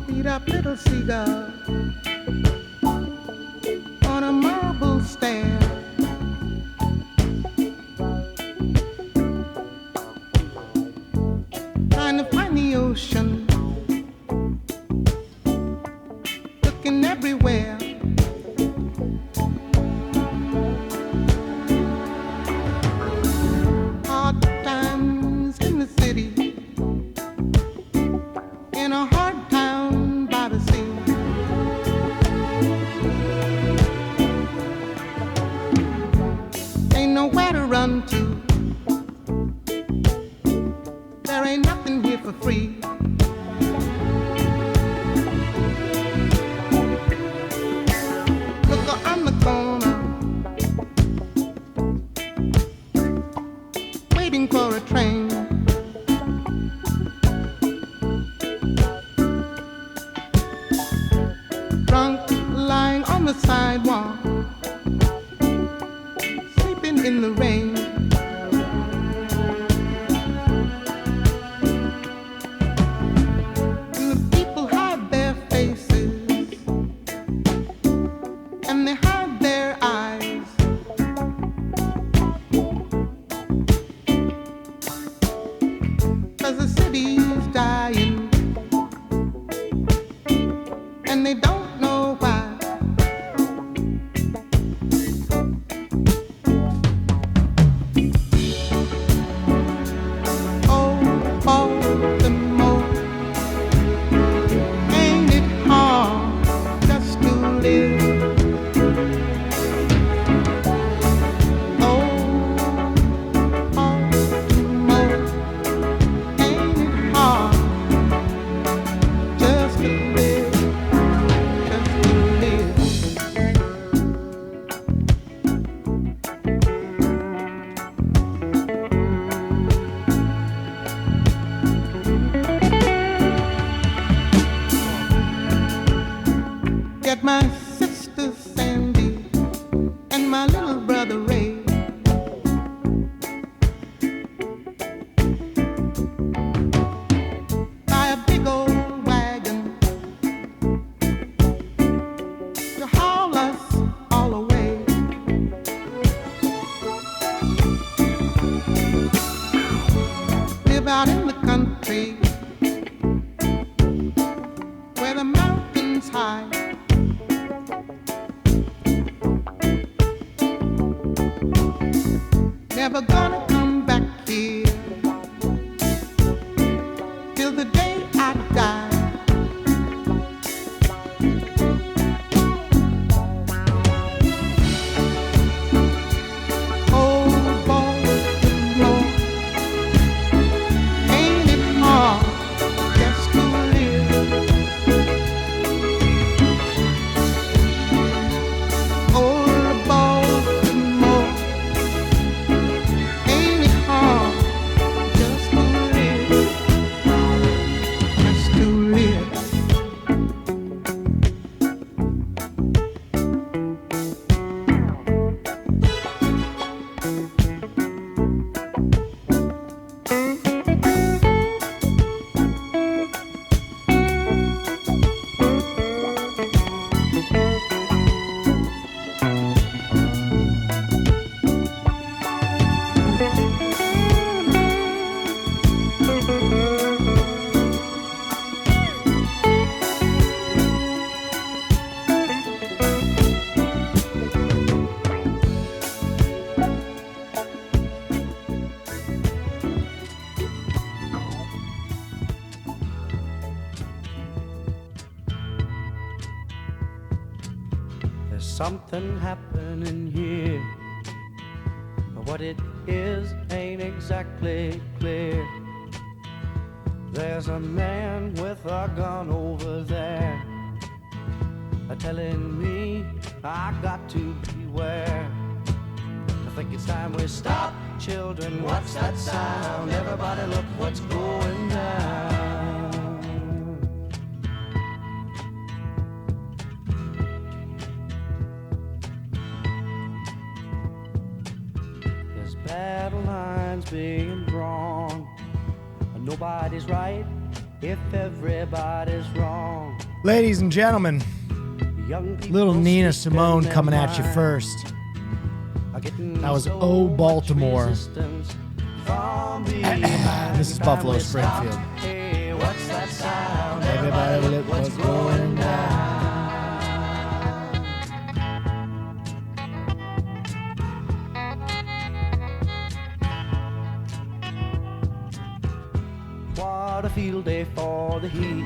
Eat up little seagull on a marble stair. Trying to find the ocean, looking everywhere. Hard times in the city, in a hard town by the sea. Ain't nowhere to run to. There ain't nothing here for free. Look on the corner, waiting for a train. Drunk, lying on the sidewalk, sleeping in the rain. And the people hide their faces, and they hide their eyes. 'Cause the city's dying, and they don't know why. Oh, Baltimore, ain't it hard just to live? Oh, Baltimore, ain't it hard just to live, just to live? Get my sister Sandy and my little brother Ray. Buy a big old wagon to haul us all away. Live out in the country where the mountains high. Never gonna come back here till the day I die. Oh, Baltimore, ain't it hard just to live? Oh, Baltimore, ain't it hard just to live? Just to live. There's something happening here, but what it is ain't exactly clear. There's a man with a gun over there, telling me I got to beware. I think it's time we stop, children. What's that sound? Everybody look what's going down. being wrong. Nobody's right if everybody's wrong. Ladies and gentlemen, Young people little Nina sleep in Simone their coming at you mind. first. Are getting That was so Oh much Baltimore. resistance from behind. This is Every time Buffalo we stop, Springfield. Hey, what's that sound? Everybody look what's going down. What a field day for the heat.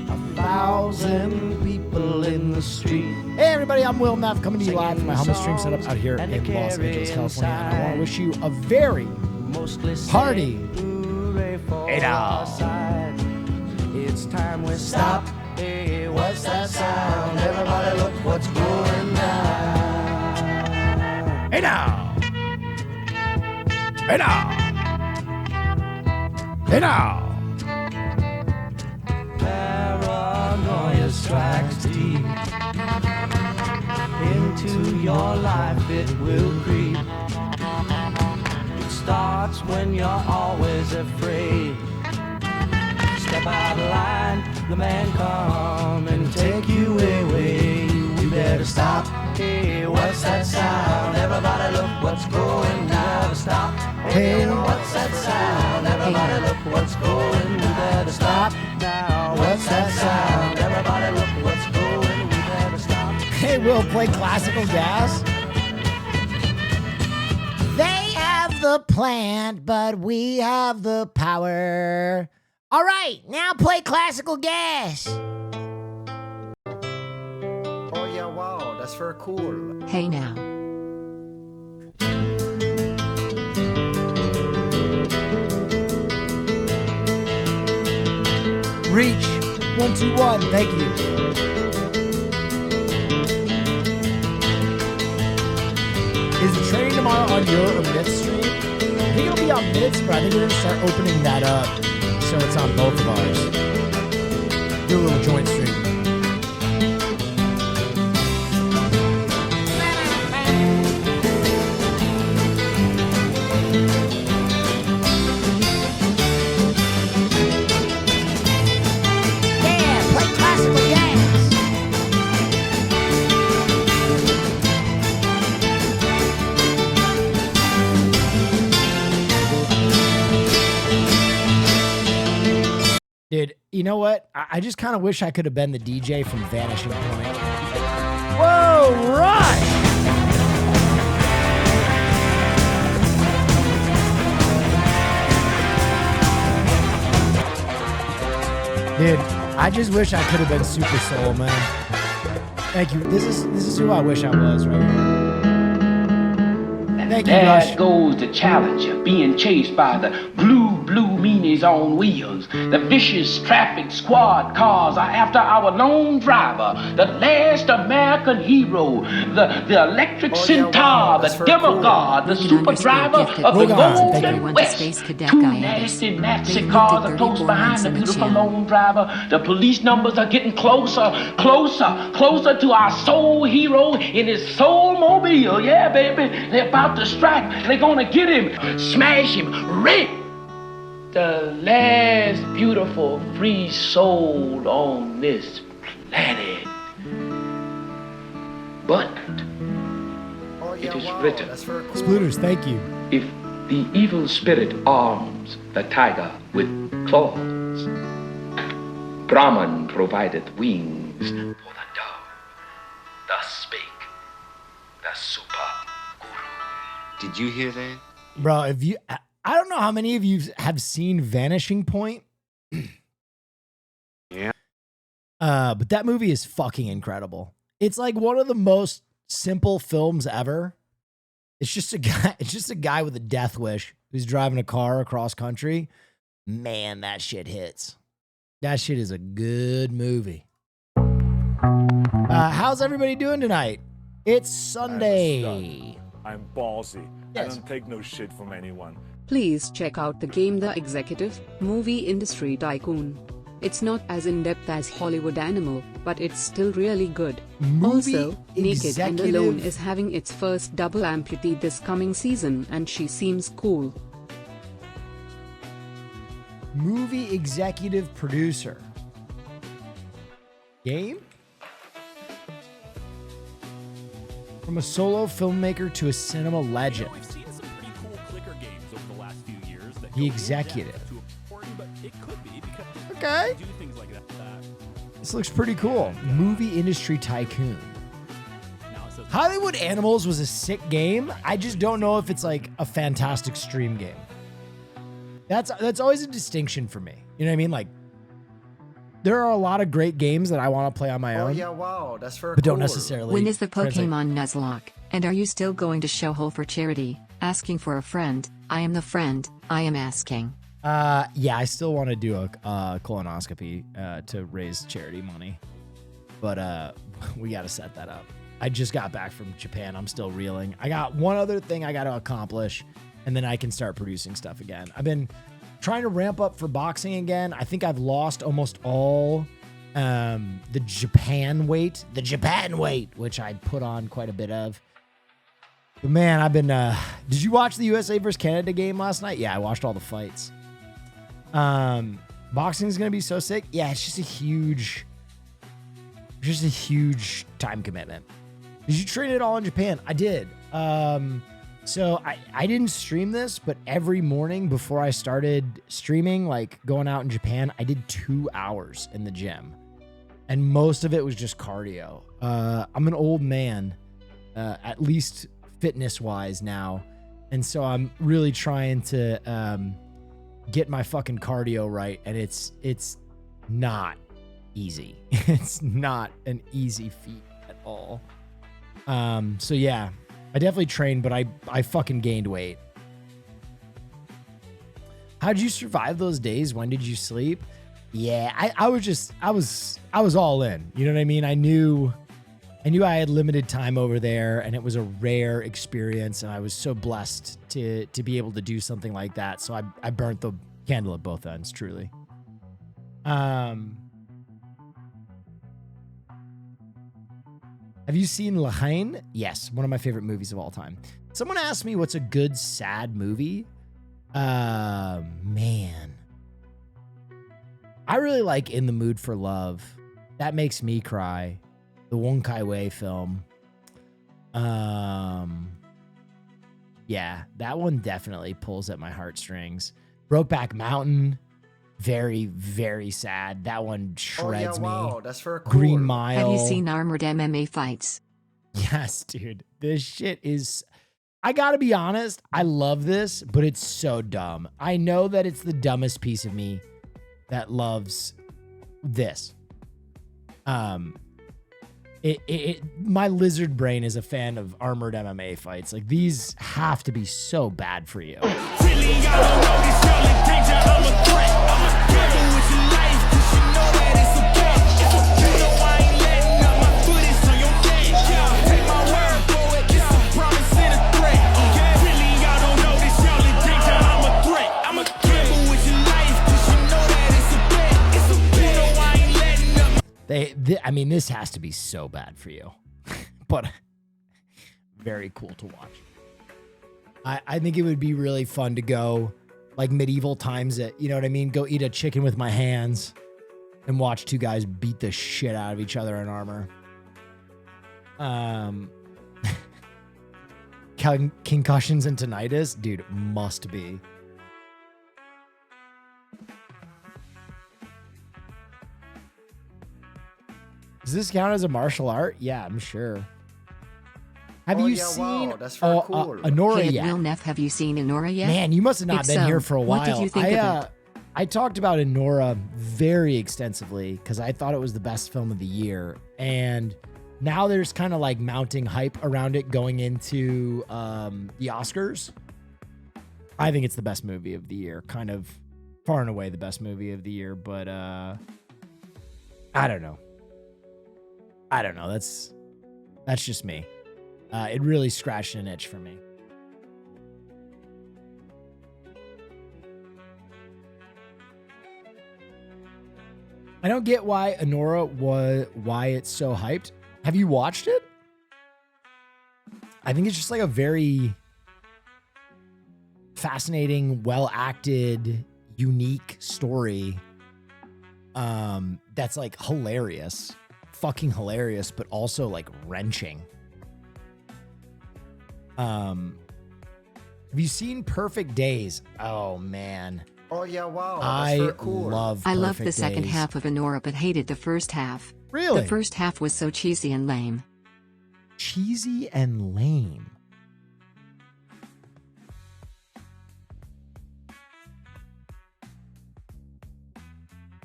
1,000 people in the street. Hey everybody, I'm Will Neff coming to you live from my humble stream setup out here in Los Angeles, California. And I want to wish you a very Mostly Party. hooray for Hey now. our side. It's time we stop. Hey, what's that sound? Everybody look what's going down. Hey now! Hey now! Hey now! Paranoia strikes deep into your life. It will creep. It starts when you're always afraid. Step out of line, the man come and take you away. You better stop. Hey, what's that sound? Everybody look what's going down. Stop. Hey, what's that sound? Everybody look what's going. We better stop now. What's that sound? Everybody look what's going. We better stop. Hey, Will, play classical gas? They have the plant, but we have the power. All right, now play classical gas. Oh yeah, wow, that's very cool. Hey now. Reach 121, thank you. Is the training tomorrow on your or Myth's stream? I think it'll be on Myth's, but I think we're gonna start opening that up so it's on both of ours. Do a little joint stream. Yeah, play classical gas. Dude, you know what? I just kind of wish I could have been the DJ from Vanishing Point. Whoa, right! Dude, I just wish I could have been Super Soul, man. Thank you. This is who I wish I was right here. Thank you, There Rush. goes the Challenger being chased by the blue meanies on wheels. The vicious traffic squad cars are after our lone driver, the last American hero, the electric Oh, yeah, centaur, wow, the that's very demigod, the Ruben super underscore driver gifted of the Rogan, thank you. Golden Went to West. Space Cadet Two Guy nasty Addis. Nazi They've cars lived are it close 34 behind months the in the beautiful channel. lone driver. The police numbers are getting closer to our soul hero in his soul mobile. Yeah, baby, they're about to strike. They're gonna get him, smash him, rip the last beautiful free soul on this planet. But Oh yeah, It is wow, written. that's very cool. Spluters, thank you. if the evil spirit arms the tiger with claws, Brahman provided wings for the dove. Thus spake the super guru. Did you hear that? Bro, if you I don't know how many of you have seen Vanishing Point. Yeah. But that movie is fucking incredible. It's like one of the most simple films ever. It's just a guy with a death wish who's driving a car across country. Man, that shit hits. That shit is a good movie. How's everybody doing tonight? It's Sunday. I'm ballsy. Yes. I don't take no shit from anyone. Please check out the game The Executive, movie industry tycoon. It's not as in-depth as Hollywood Animal, but it's still really good. Movie Also, Naked and executive- Alone is having its first double amputee this coming season and she seems cool. Movie executive producer. Game? From a solo filmmaker to a cinema legend. We've seen some pretty cool clicker games over the last few years that The go executive. in-depth to a point, but it could be because Okay. they do things like that. This looks pretty cool. Movie industry tycoon. Now it says Hollywood Animals was a sick game. I just don't know if it's like a fantastic stream game. That's always a distinction for me. You know what I mean? Like, there are a lot of great games that I want to play on my Oh own, yeah, wow, that's very but don't cool. necessarily. When is the translate. Pokemon Nuzlocke? And are you still going to Showhole for charity? Asking for a friend. I am the friend. I am asking. Yeah, I still want to do a colonoscopy to raise charity money, but we got to set that up. I just got back from Japan. I'm still reeling. I got one other thing I got to accomplish, and then I can start producing stuff again. I've been trying to ramp up for boxing again. I think I've lost almost all the Japan weight, which I put on quite a bit of. But man, I've been. Did you watch the USA versus Canada game last night? Yeah, I watched all the fights. Boxing is gonna be so sick. Yeah, it's just a huge time commitment. Did you train it all in Japan? I did. So I didn't stream this, but every morning before I started streaming, like going out in Japan, I did 2 hours in the gym, and most of it was just cardio. I'm an old man, at least fitness wise now, and so I'm really trying to get my fucking cardio right, and it's not easy. It's not an easy feat at all. So yeah, I definitely trained, but I fucking gained weight. How'd you survive those days? When did you sleep? Yeah, I was all in. You know what I mean? I knew I had limited time over there, and it was a rare experience, and I was so blessed to be able to do something like that. So I burnt the candle at both ends, truly. Have you seen La Haine? Yes, one of my favorite movies of all time. Someone asked me what's a good sad movie. Man. I really like In the Mood for Love. That makes me cry. The Wong Kar-wai film. Yeah, that one definitely pulls at my heartstrings. Brokeback Mountain, very, very sad. That one shreds me. Wow, that's very cool. Green Mile. Have you seen Armored MMA fights? Yes, dude. This shit is... I gotta be honest, I love this, but it's so dumb. I know that it's the dumbest piece of me that loves this. My lizard brain is a fan of Armored MMA fights. Like, these have to be so bad for you. I mean, this has to be so bad for you, but very cool to watch. I think it would be really fun to go like medieval times at, you know what I mean? Go eat a chicken with my hands and watch two guys beat the shit out of each other in armor. Concussions and tinnitus, dude, must be. Does this count as a martial art? Yeah, I'm sure. Have you seen that's very cool. Anora Hey, yet? Will Neff, have you seen Anora yet? Man, you must have not If been so, here for a while. what did you think of it? I talked about Anora very extensively because I thought it was the best film of the year. And now there's kind of like mounting hype around it going into the Oscars. I think it's the best movie of the year. Kind of far and away the best movie of the year. But I don't know. That's just me. It really scratched an itch for me. I don't get why why it's so hyped. Have you watched it? I think it's just like a very fascinating, well acted, unique story. That's like hilarious, fucking hilarious, but also like wrenching. Have you seen Perfect Days? Oh man. Oh yeah, wow. I That's very cool. love I loved Perfect the second Days. half of Anora but hated the first half. Really? The first half was so cheesy and lame. Cheesy and lame.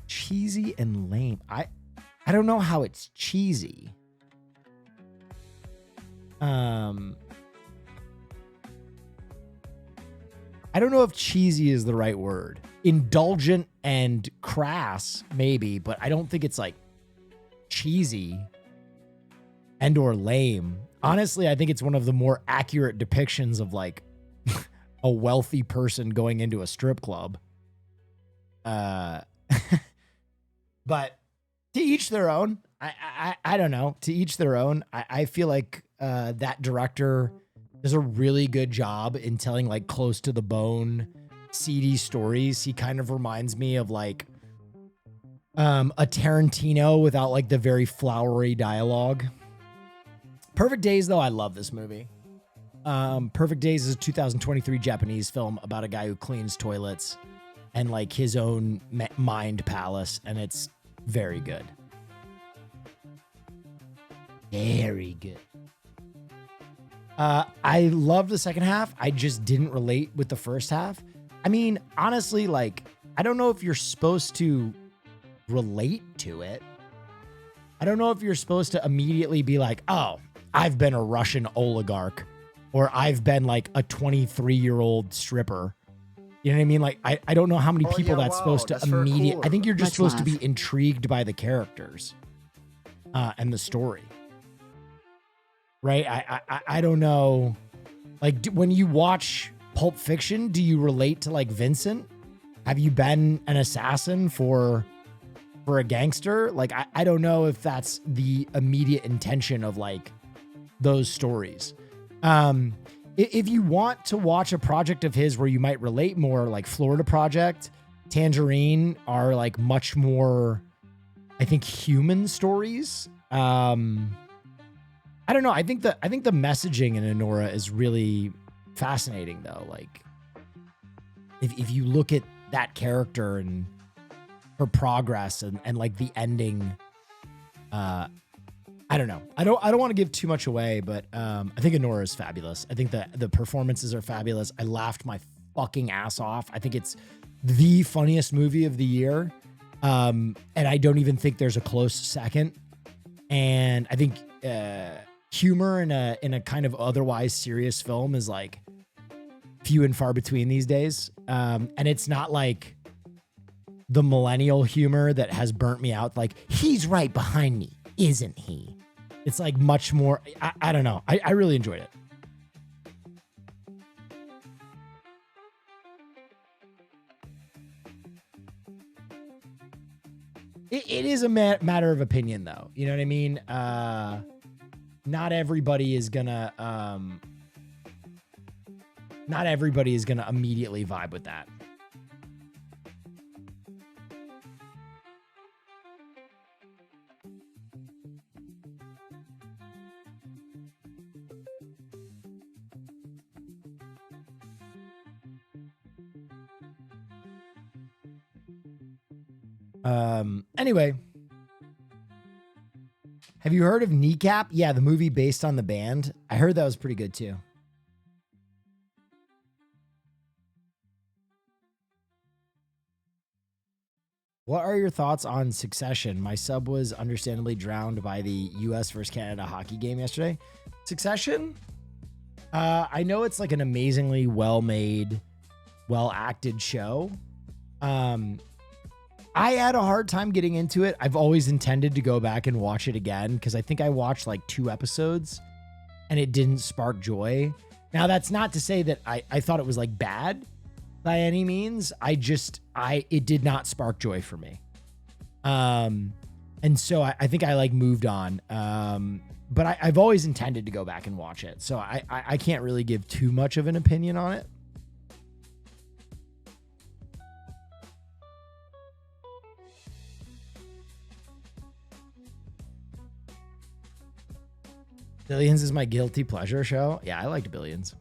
Cheesy and lame. I don't know how it's cheesy. I don't know if cheesy is the right word. Indulgent and crass, maybe, but I don't think it's like cheesy and or lame. Honestly, I think it's one of the more accurate depictions of like a wealthy person going into a strip club. But to each their own. I don't know. To each their own. I feel like that director does a really good job in telling like close to the bone, seedy stories. He kind of reminds me of like a Tarantino without like the very flowery dialogue. Perfect Days, though, I love this movie. Perfect Days is a 2023 Japanese film about a guy who cleans toilets and like his own mind palace, and it's very good. Very good. I love the second half. I just didn't relate with the first half. I mean, honestly, like, I don't know if you're supposed to relate to it. I don't know if you're supposed to immediately be like, oh, I've been a Russian oligarch, or I've been like a 23-year-old stripper. You know what I mean? Like, I don't know how many people that's supposed to immediately. cool. I think you're just Much supposed to love. be intrigued by the characters and the story. Right? I don't know. Like, when you watch Pulp Fiction, do you relate to like Vincent? Have you been an assassin for a gangster? Like, I don't know if that's the immediate intention of like those stories. If you want to watch a project of his where you might relate more, like Florida Project, Tangerine are like much more, I think, human stories. I don't know. I think the messaging in Anora is really fascinating, though. Like, if you look at that character and her progress and like the ending, I don't know. I don't want to give too much away, but I think Anora is fabulous. I think the performances are fabulous. I laughed my fucking ass off. I think it's the funniest movie of the year, and I don't even think there's a close second. And I think humor in a kind of otherwise serious film is like few and far between these days. And it's not like the millennial humor that has burnt me out. Like, he's right behind me, isn't he? It's like much more, I don't know. I really enjoyed it. It is a matter of opinion, though. You know what I mean? Not everybody is gonna immediately vibe with that. Anyway, have you heard of Kneecap? Yeah, the movie based on the band. I heard that was pretty good too. What are your thoughts on Succession? My sub was understandably drowned by the US versus Canada hockey game yesterday. Succession? I know it's like an amazingly well-made, well-acted show. I had a hard time getting into it. I've always intended to go back and watch it again because I think I watched like 2 episodes and it didn't spark joy. Now, that's not to say that I thought it was like bad by any means. It did not spark joy for me. And so I think I like moved on. But I've always intended to go back and watch it. So I can't really give too much of an opinion on it. Billions is my guilty pleasure show. Yeah, I liked Billions.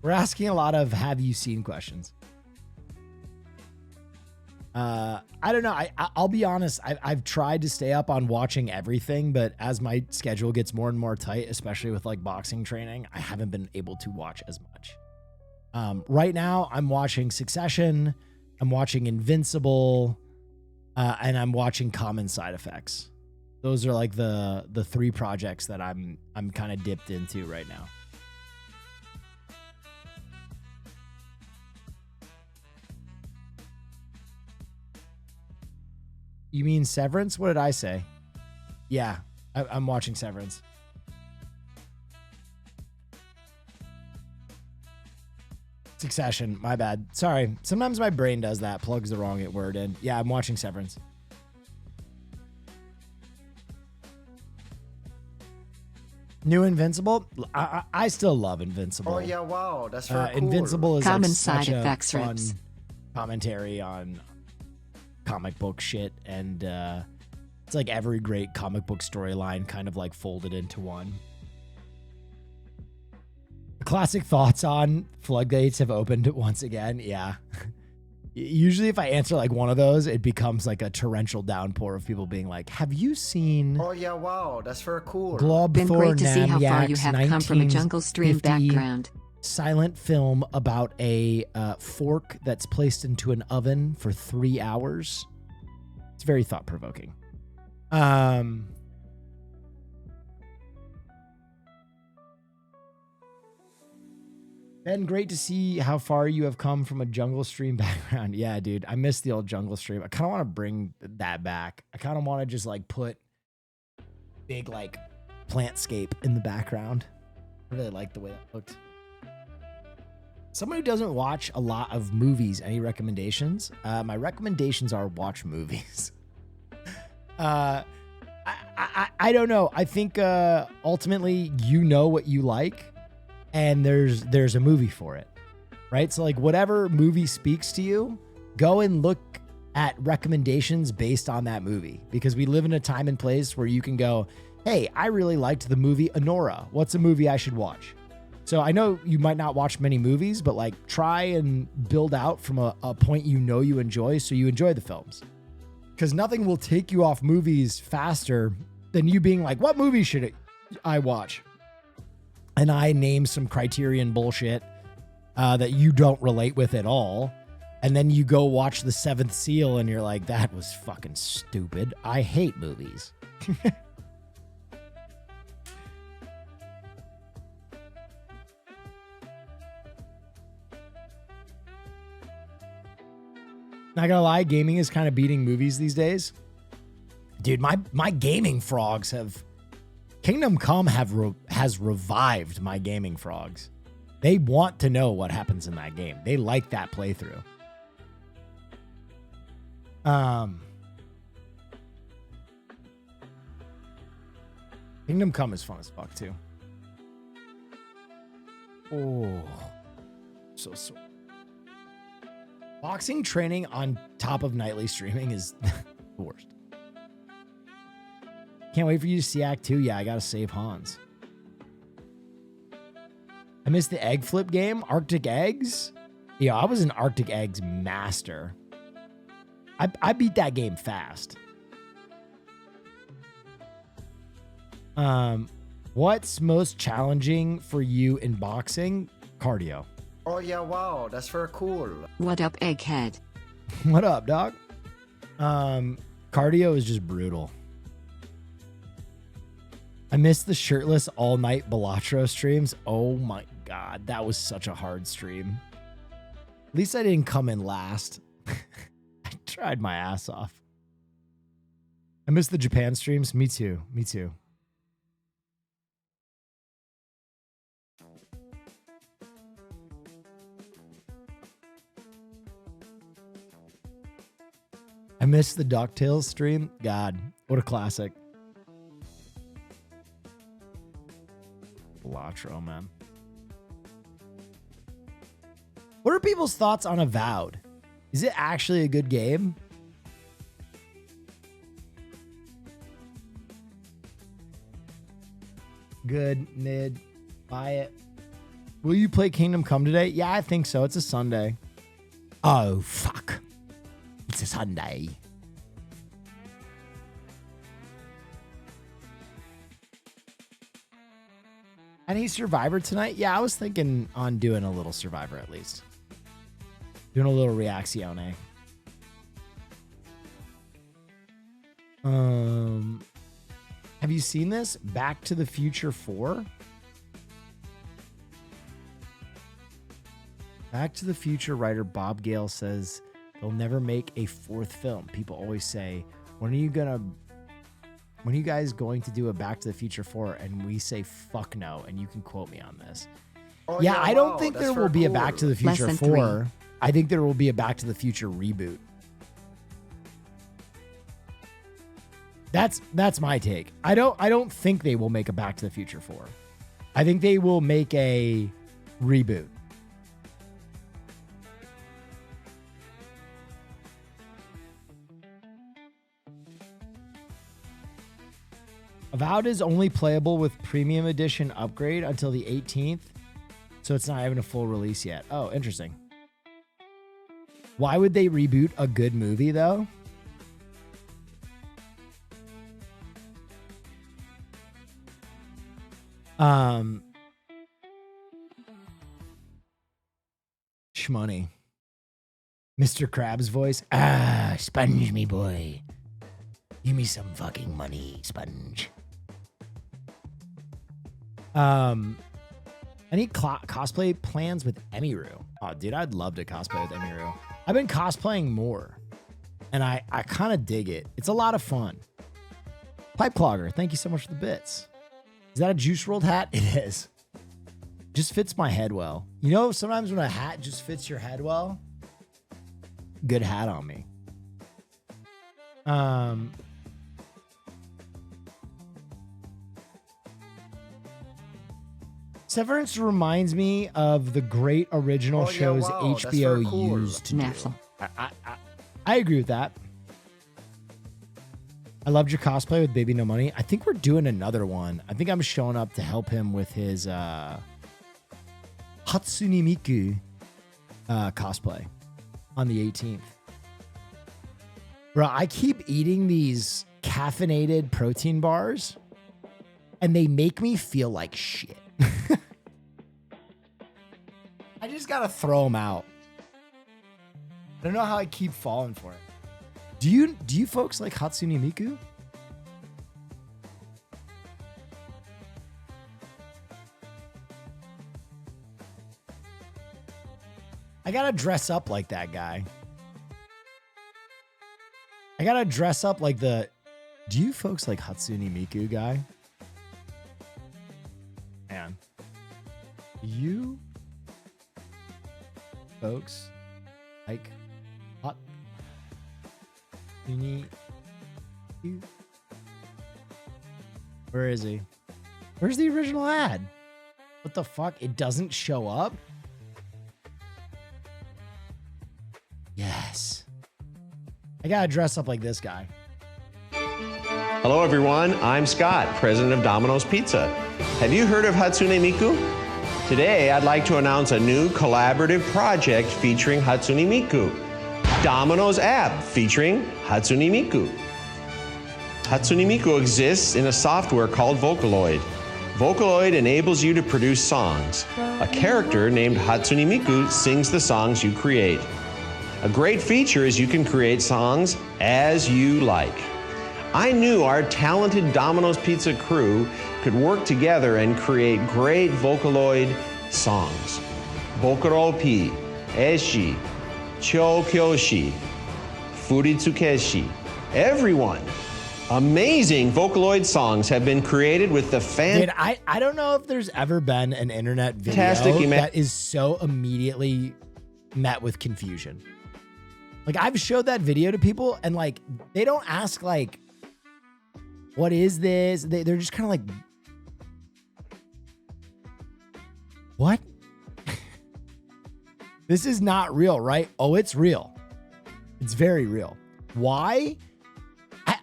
We're asking a lot of have you seen questions. I don't know. I'll be honest. I've tried to stay up on watching everything, but as my schedule gets more and more tight, especially with like boxing training, I haven't been able to watch as much. Right now I'm watching Succession, I'm watching Invincible, and I'm watching Common Side Effects. Those are like the three projects that I'm kind of dipped into right now. You mean Severance? What did I say? Yeah, I'm watching Severance. Succession, my bad. Sorry. Sometimes my brain does that, plugs the wrong word in. Yeah, I'm watching Severance. New Invincible? I still love Invincible. Oh yeah, wow, that's very cool. Invincible is Common like Side such a Effects fun rips. commentary on comic book shit, and it's like every great comic book storyline kind of like folded into one. Classic thoughts on Floodgates have opened once again. Yeah. Usually if I answer like one of those, it becomes like a torrential downpour of people being like, have you seen Oh yeah, wow, that's very cool. Glob Been Thor great to see how far you Namyak's have come from a jungle stream 1950 background. silent film about a fork that's placed into an oven for 3 hours. It's very thought-provoking. Ben, great to see how far you have come from a jungle stream background. Yeah, dude, I miss the old jungle stream. I kind of want to bring that back. I kind of want to just like put big like plantscape in the background. I really like the way that looked. Somebody who doesn't watch a lot of movies, any recommendations? My recommendations are watch movies. I don't know. I think ultimately you know what you like, and there's a movie for it, right? So like whatever movie speaks to you, go and look at recommendations based on that movie, because we live in a time and place where you can go, hey, I really liked the movie Anora. What's a movie I should watch? So I know you might not watch many movies, but like try and build out from a point you know you enjoy, so you enjoy the films. Because nothing will take you off movies faster than you being like, what movie should I watch? And I name some Criterion bullshit that you don't relate with at all. And then you go watch The Seventh Seal and you're like, that was fucking stupid. I hate movies. Not gonna lie, gaming is kind of beating movies these days. Dude, my gaming frogs have... Kingdom Come has revived my gaming frogs. They want to know what happens in that game. They like that playthrough. Kingdom Come is fun as fuck too. Oh, so sweet. Boxing training on top of nightly streaming is the worst. Can't wait for you to see Act 2. Yeah, I gotta save Hans. I missed the egg flip game. Arctic Eggs? Yeah, I was an Arctic Eggs master. I beat that game fast. What's most challenging for you in boxing? Cardio. Oh yeah, wow, that's very cool. What up, egghead? What up, dog? Cardio is just brutal. I missed the shirtless all night Balatro streams. Oh my God, that was such a hard stream. At least I didn't come in last. I tried my ass off. I missed the Japan streams. Me too. Me too. I missed the DuckTales stream. God, what a classic. Latro, man. What are people's thoughts on Avowed? Is it actually a good game? Good, mid, buy it. Will you play Kingdom Come today? Yeah, I think so. It's a Sunday. Oh, fuck. It's a Sunday. Any Survivor tonight? Yeah, I was thinking on doing a little Survivor at least. Doing a little Reaccione. Have you seen this? Back to the Future 4? Back to the Future writer Bob Gale says they'll never make a fourth film. People always say, when are you guys going to do a Back to the Future 4? And we say, fuck no. And you can quote me on this. Oh, yeah, I don't think that's there will be a Back to the Future Lesson 4. 3. I think there will be a Back to the Future reboot. That's my take. I don't think they will make a Back to the Future 4. I think they will make a reboot. Avowed is only playable with Premium Edition upgrade until the 18th, so it's not having a full release yet. Oh, interesting. Why would they reboot a good movie, though? Shmoney. Mr. Krabs' voice. Ah, sponge me, boy. Give me some fucking money, sponge. Any cosplay plans with Emiru? Oh, dude, I'd love to cosplay with Emiru. I've been cosplaying more, and I kind of dig it. It's a lot of fun. Pipe Clogger, thank you so much for the bits. Is that a Juice WRLD hat? It is. Just fits my head well. You know, sometimes when a hat just fits your head well, good hat on me. Severance reminds me of the great original shows HBO used to do. I agree with that. I loved your cosplay with Baby No Money. I think we're doing another one. I think I'm showing up to help him with his Hatsune Miku cosplay on the 18th. Bro, I keep eating these caffeinated protein bars, and they make me feel like shit. I just gotta throw them out. I don't know how I keep falling for it. Do you folks like Hatsune Miku? I gotta dress up like that guy. I gotta dress up like the... Do you folks like Hatsune Miku guy? Man. You folks like Hatsune Miku? Where is he? Where's the original ad? What the fuck? It doesn't show up? Yes. I gotta dress up like this guy. Hello, everyone. I'm Scott, president of Domino's Pizza. Have you heard of Hatsune Miku? Today, I'd like to announce a new collaborative project featuring Hatsune Miku. Domino's app featuring Hatsune Miku. Hatsune Miku exists in a software called Vocaloid. Vocaloid enables you to produce songs. A character named Hatsune Miku sings the songs you create. A great feature is you can create songs as you like. I knew our talented Domino's Pizza crew could work together and create great Vocaloid songs. Vocaloid, Eshi, Chokyoshi, Furitsukeshi. Everyone. Amazing Vocaloid songs have been created with the Dude, I don't know if there's ever been an internet video Fantastic that is so immediately met with confusion. Like, I've showed that video to people and like they don't ask like, what is this? They're just kind of like, what? This is not real, right? Oh, it's real. It's very real. Why?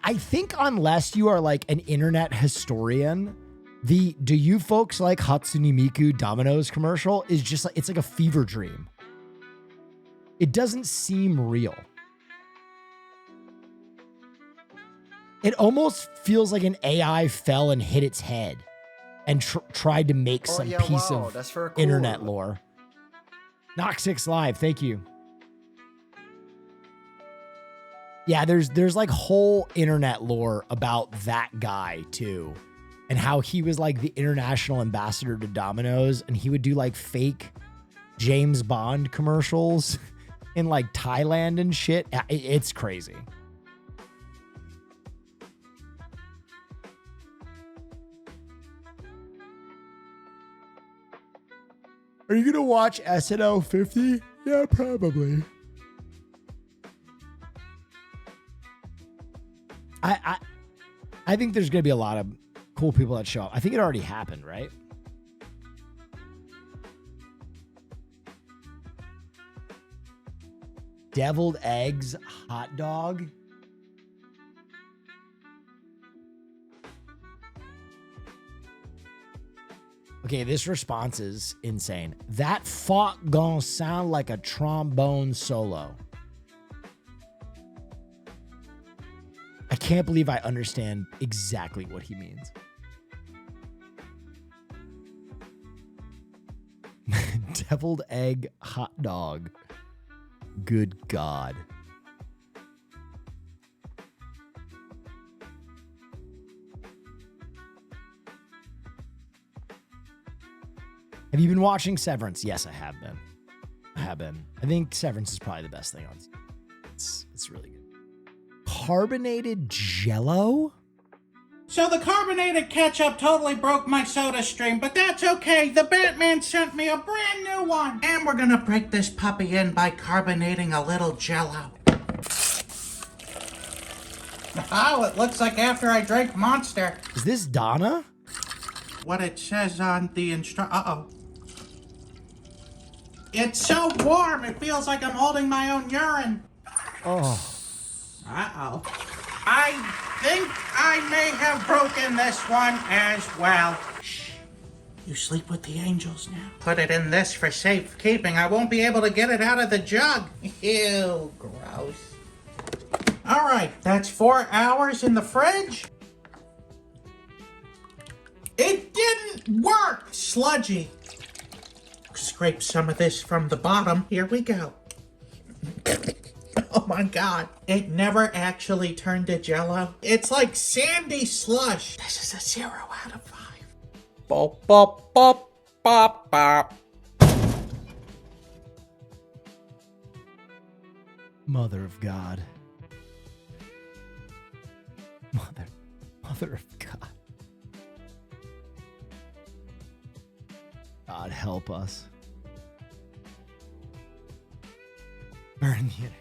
I think unless you are like an internet historian, the "do you folks like Hatsune Miku Domino's" commercial is just like, it's like a fever dream. It doesn't seem real. It almost feels like an AI fell and hit its head and tried to make some piece of that's very cool. internet lore. Knox6 Live, thank you. Yeah, there's like whole internet lore about that guy too, and how he was like the international ambassador to Domino's, and he would do like fake James Bond commercials in like Thailand and shit. It's crazy. Are you gonna watch SNL 50? Yeah, probably. I think there's gonna be a lot of cool people that show up. I think it already happened, right? Deviled eggs hot dog. Okay, this response is insane. That fuck gon' sound like a trombone solo. I can't believe I understand exactly what he means. Deviled egg hot dog. Good God. Have you been watching Severance? Yes, I have been. I think Severance is probably the best thing on. It's really good. Carbonated Jello? So the carbonated ketchup totally broke my soda stream, but that's okay. The Batman sent me a brand new one. And we're gonna break this puppy in by carbonating a little Jello. Oh, it looks like after I drank Monster. Is this Donna? What it says on the Uh-oh. It's so warm, it feels like I'm holding my own urine. Oh. Uh-oh. I think I may have broken this one as well. Shh. You sleep with the angels now. Put it in this for safekeeping. I won't be able to get it out of the jug. Ew, gross. All right, that's 4 hours in the fridge. It didn't work, sludgy. Scrape some of this from the bottom. Here we go. Oh my God. It never actually turned to Jello. It's like sandy slush. This is a 0 out of 5. Bop, bop, bop, bop, bop. Mother of God. Mother of God. God help us. Burn the internet.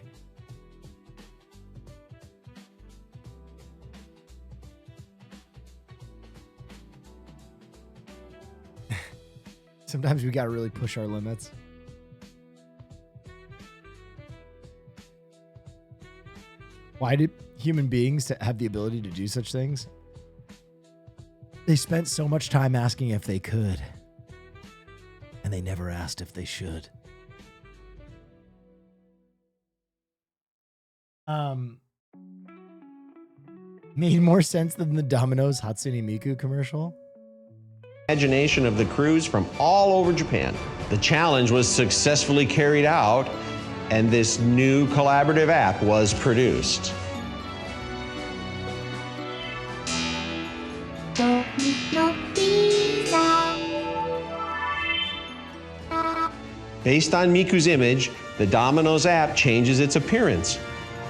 Sometimes we gotta really push our limits. Why do human beings have the ability to do such things? They spent so much time asking if they could, and they never asked if they should. Made more sense than the Domino's Hatsune Miku commercial. Imagination of the crews from all over Japan. The challenge was successfully carried out, and this new collaborative app was produced. Based on Miku's image, the Domino's app changes its appearance.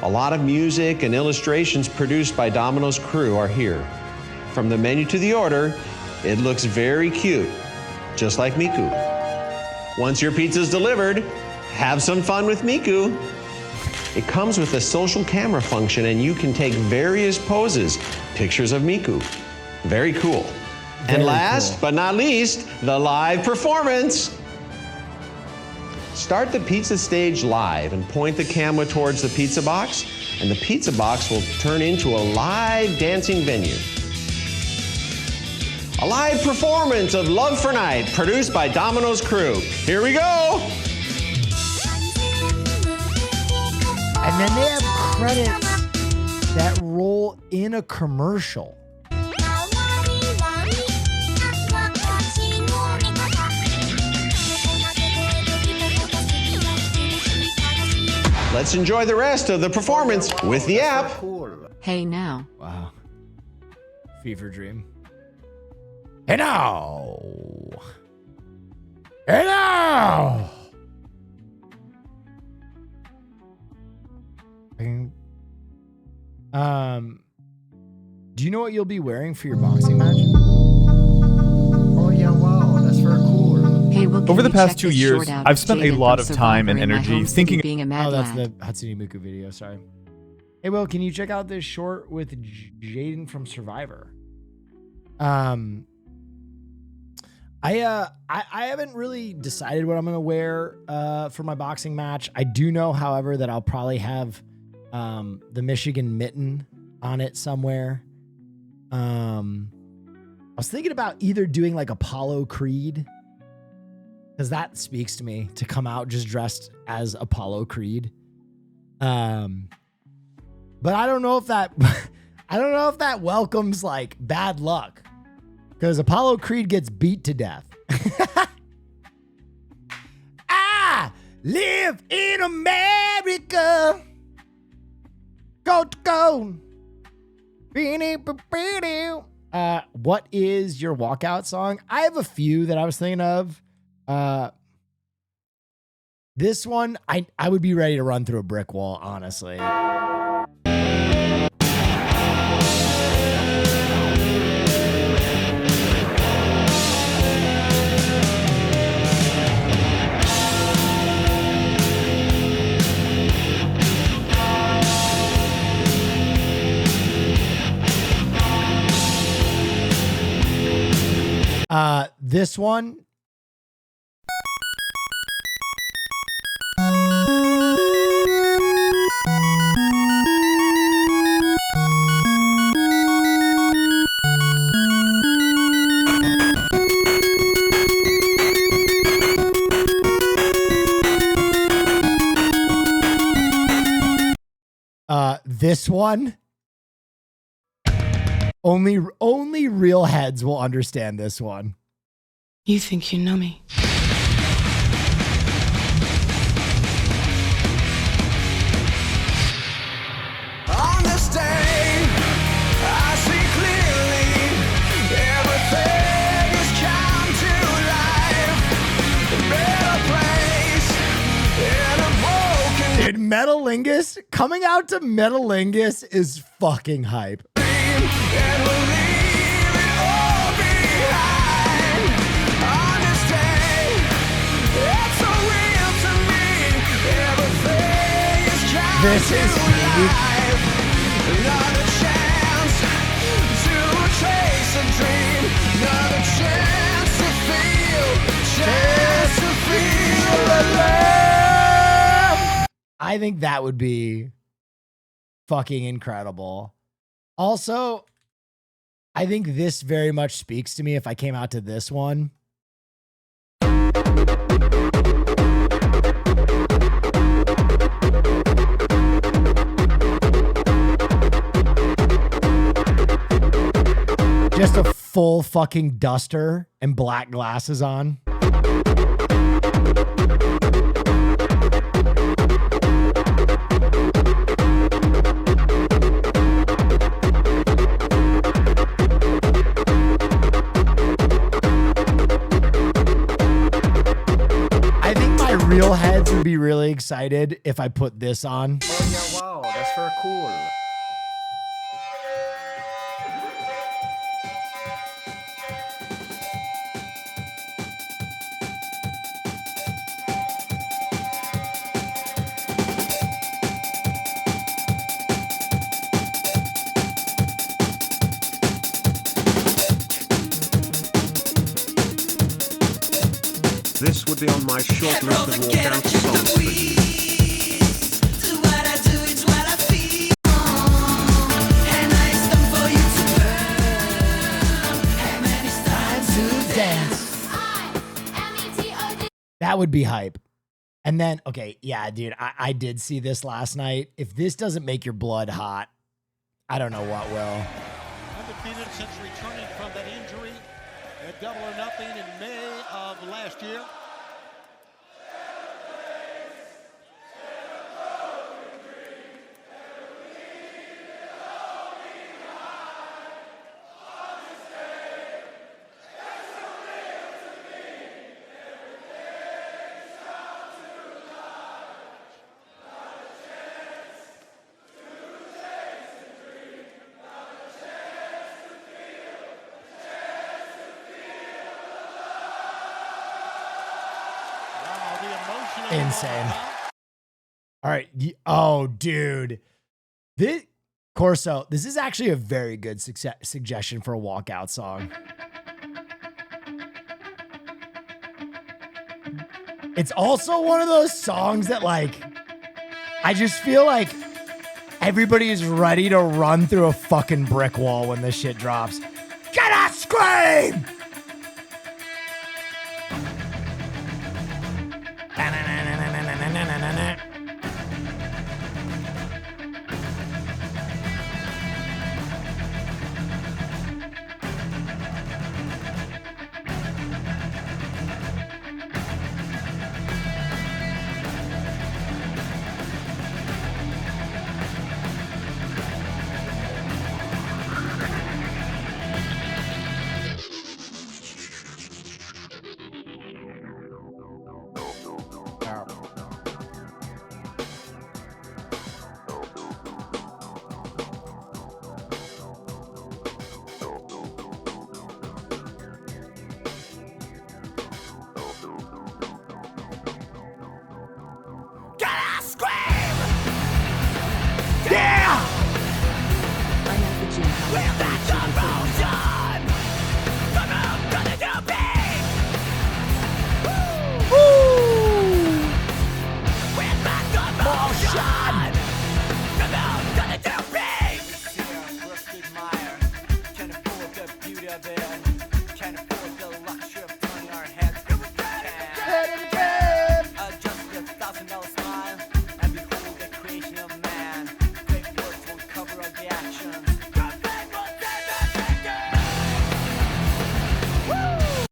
A lot of music and illustrations produced by Domino's crew are here. From the menu to the order, it looks very cute, just like Miku. Once your pizza's delivered, have some fun with Miku. It comes with a social camera function and you can take various poses, pictures of Miku. Very cool. And last but not least, the live performance. Start the pizza stage live and point the camera towards the pizza box, and the pizza box will turn into a live dancing venue. A live performance of Love for Night, produced by Domino's crew. Here we go. And then they have credits that roll in a commercial. Let's enjoy the rest of the performance with the app. Hey now. Wow. Fever dream. Hey now. Hey now. Do you know what you'll be wearing for your boxing match? Oh yeah, wow, that's very cool. Hey, Will, Over the past 2 years, I've spent a lot of time and energy thinking. Being a mad Oh, that's lad. the Hatsune Miku video. Sorry. Hey, Will, can you check out this short with Jaden from Survivor? I haven't really decided what I'm gonna wear for my boxing match. I do know, however, that I'll probably have the Michigan mitten on it somewhere. I was thinking about either doing like Apollo Creed, because that speaks to me, to come out just dressed as Apollo Creed. But I don't know if that welcomes like bad luck, because Apollo Creed gets beat to death. I live in America. Go to go. What is your walkout song? I have a few that I was thinking of. This one, I would be ready to run through a brick wall, honestly. This one. This one. Only real heads will understand this one. You think you know me? On this day, I see clearly everything has come to life. A better place in a broken. Dude, Metalingus, coming out to Metalingus is fucking hype. And we'll leave it all behind. On this day, it's so real to me. Everything is come This is to life. Another chance to chase a dream. Another chance to feel alive. I think that would be fucking incredible. Also, I think this very much speaks to me if I came out to this one. Just a full fucking duster and black glasses on. excited if I put this on. Oh yeah, wow, that's very cool. This would be on my short list of walkout songs for you. That would be hype. And then, okay, yeah, dude, I did see this last night. If this doesn't make your blood hot, I don't know what will. Undefeated since returning from that injury at Double or Nothing in May of last year. Insane. All right. Oh, dude. This Corso, this is actually a very good suggestion for a walkout song. It's also one of those songs that, like, I just feel like everybody is ready to run through a fucking brick wall when this shit drops. Can I scream?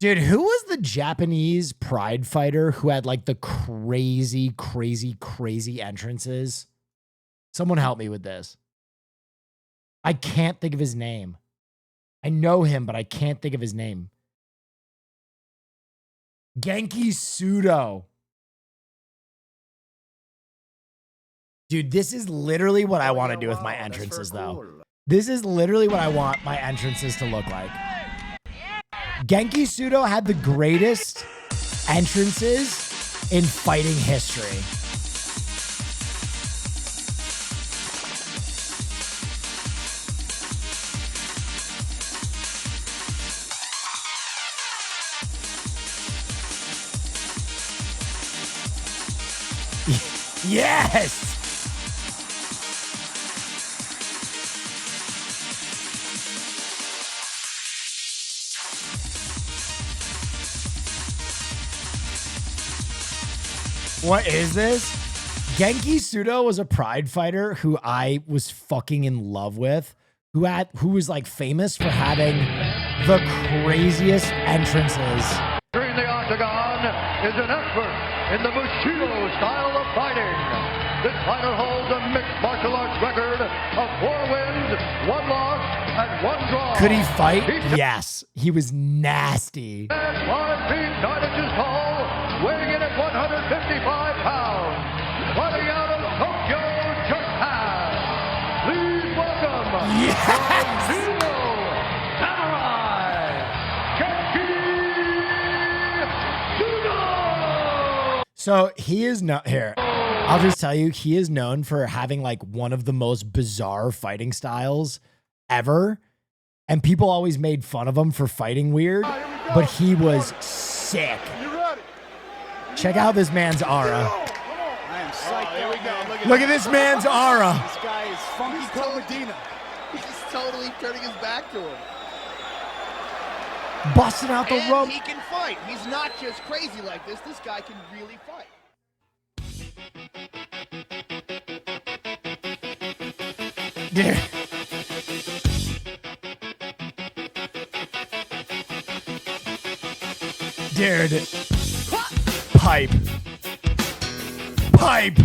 Dude, who was the Japanese pride fighter who had like the crazy entrances? Someone help me with this. I can't think of his name. I know him, but I can't think of his name. Genki Sudo. Dude, this is literally what I want to do with my entrances, though. This is literally what I want my entrances to look like. Genki Sudo had the greatest entrances in fighting history. Yes! What is this? Genki Sudo was a pride fighter who I was fucking in love with, who was like famous for having the craziest entrances. Entering the octagon is an expert in the Bushido style of fighting. This fighter holds a mixed martial arts record of 4 wins, 1 loss, and 1 draw. Could he fight? Yes. He was nasty. 5 feet 9 inches tall, weighing in at 155 pounds. So he is not here. I'll just tell you, he is known for having like one of the most bizarre fighting styles ever. And people always made fun of him for fighting weird, but he was sick. Check out this man's aura. I am psyched. There we go. Look at this man's aura. This guy is funky Cole Medina. He's totally turning his back to him. Busting out the rope. He can fight. He's not just crazy like this. This guy can really fight. Dude. Pipe. Pipe.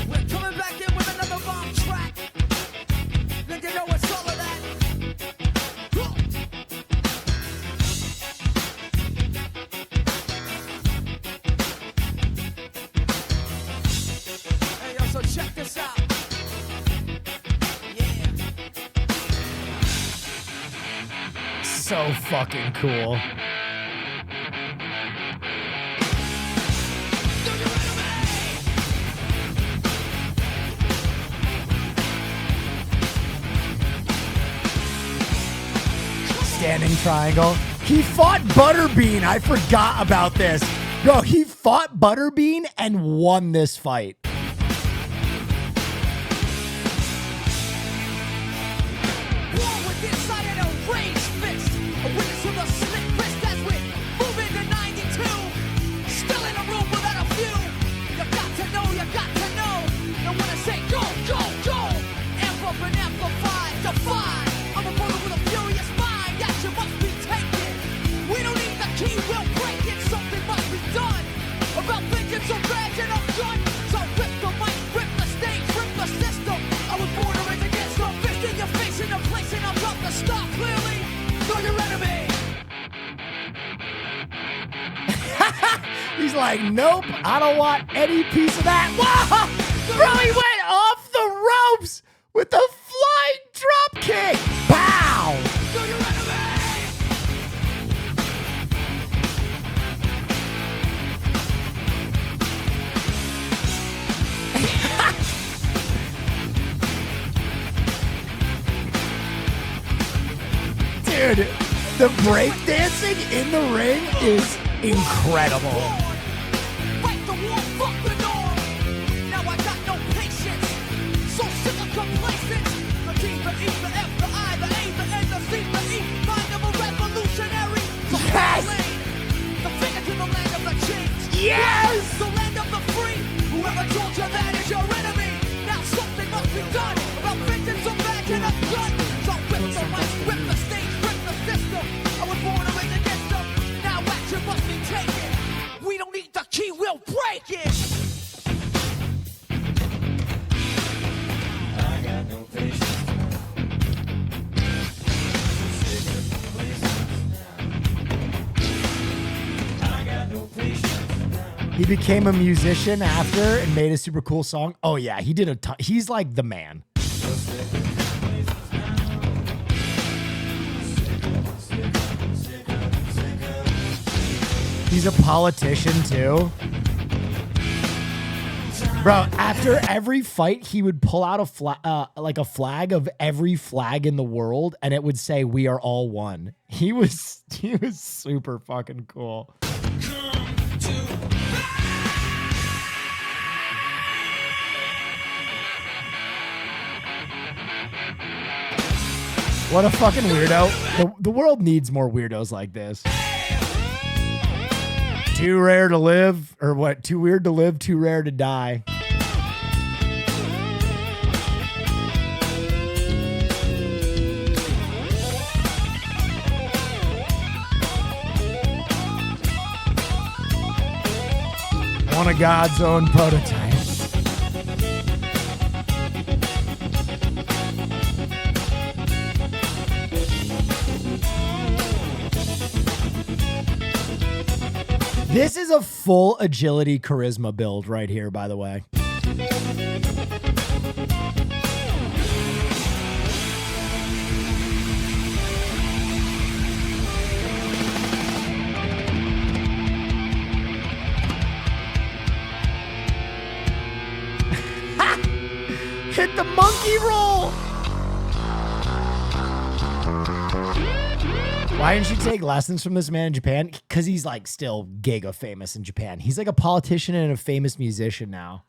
We're coming back in with another bomb track. Then you know what's all of that. Hey, yo, so check this out. So fucking cool. Standing triangle. He fought Butterbean. I forgot about this. Bro, he fought Butterbean and won this fight. He's like, nope, I don't want any piece of that. Whoa! Bro, he went off the ropes with the flying drop kick. Pow! Dude, the breakdancing in the ring is incredible. Fight the war, fuck the norm. Now I got no patience. So sick of complacent. The T, the E, the F, the I, the A, the N, the C, the E. Mind of a revolutionary. Yes! The finger to the land of the chains. Yes! The land of the free. Whoever told you that is your enemy. Now something must be done about vengeance or back in a gun. So rip the mic, rip the stage, rip the system. I was born to raise against them. Now action must be taken. We don't need the key, we'll break it. I got no patience. He became a musician after and made a super cool song. Oh yeah, he did a ton. He's like the man. He's a politician too. Bro, after every fight, he would pull out a flag of every flag in the world, and it would say, "We are all one." He was super fucking cool. What a fucking weirdo. The world needs more weirdos like this. Too rare to live, or what? Too weird to live, too rare to die. One of God's own prototypes. This is a full agility charisma build right here, by the way. monkey roll. Why didn't you take lessons from this man in Japan? Because he's like still giga famous in Japan. He's like a politician and a famous musician now.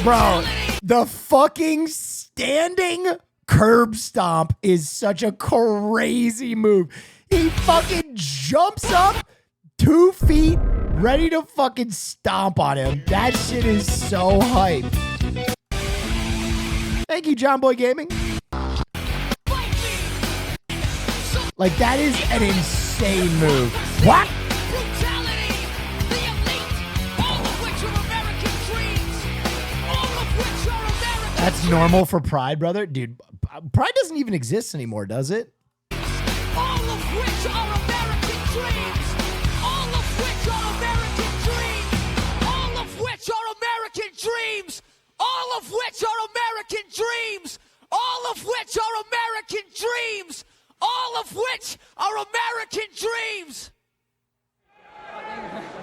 Bro, the fucking standing curb stomp is such a crazy move. He fucking jumps up 2 feet, ready to fucking stomp on him. That shit is so hype. Thank you, John Boy Gaming. Like, that is an insane move. What? That's normal for Pride, brother. Dude, Pride doesn't even exist anymore, does it? All of which are American dreams. All of which are American dreams. All of which are American dreams. All of which are American dreams. All of which are American dreams. All of which are American dreams.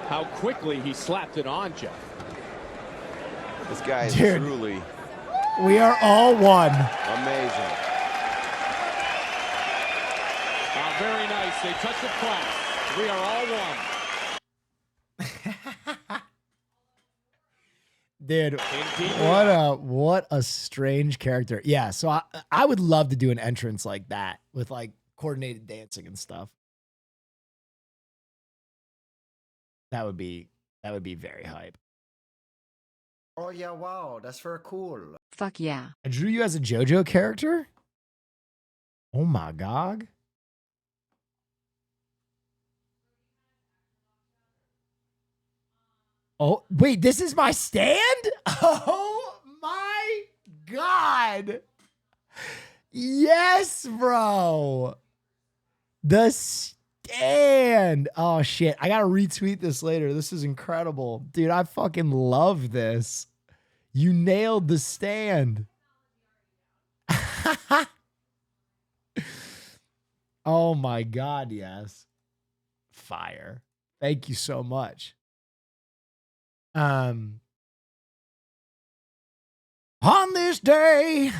How quickly he slapped it on, Jeff. This guy is Dude. truly We are all one. amazing. Very nice. They touch the class. We are all one. Dude, what a strange character. Yeah, so I would love to do an entrance like that with like coordinated dancing and stuff. That would be very hype. Oh yeah, wow, that's very cool. Fuck yeah. I drew you as a JoJo character? Oh my god. Oh, wait, this is my stand? Oh my god. Yes, bro. The stand. Oh shit. I gotta retweet this later. This is incredible. Dude, I fucking love this. You nailed the stand. Oh my god, yes. Fire. Thank you so much. On this day,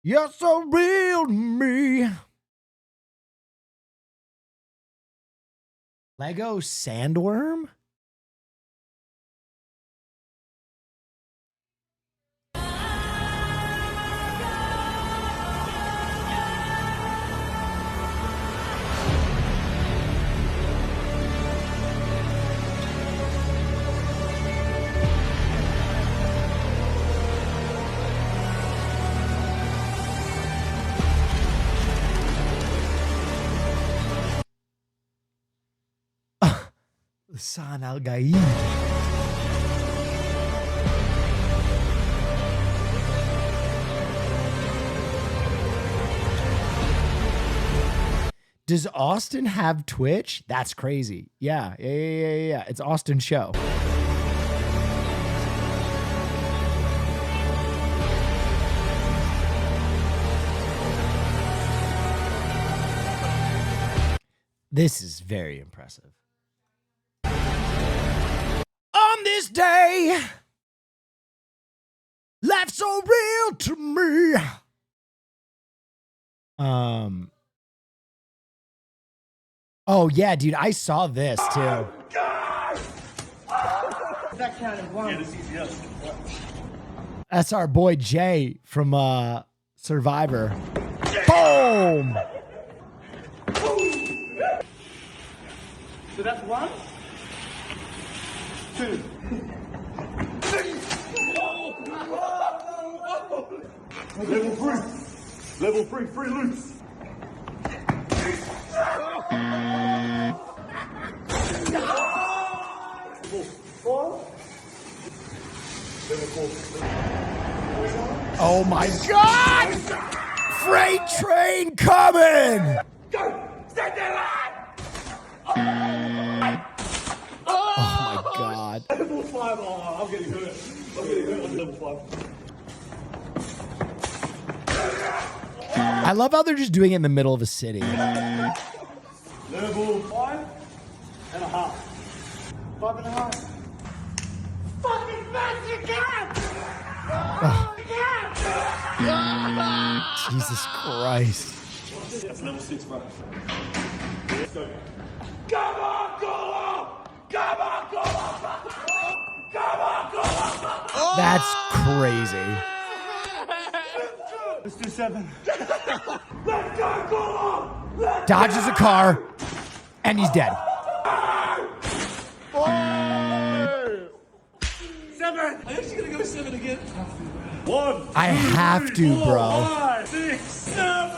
you're so real to me. Lego Sandworm? San Al Gaid. Does Austin have Twitch? That's crazy. Yeah. It's Austin's show. This is very impressive. On this day, life's so real to me. Oh yeah, dude, I saw this too. That counted one. That's our boy Jay from Survivor. Boom! So that's 1, 2. Level 3. Level 3, free loose. Oh my God! Freight train coming! Oh my God. god. Level 5. Oh, I'm getting hurt. I'm getting hurt on level 5. I love how they're just doing it in the middle of a city. Level 5.5. 5.5. Fucking fast you can! Jesus Christ. That's level 6, bro. Let's go. Come on, Gola! Come on, Gola! Come on, Gola! That's crazy. Let's do 7. Let's go, Gola! Let's Dodges a car, and he's dead. 7. I'm actually gonna go 7 again. 1. I have to, bro. 5, 6, 7.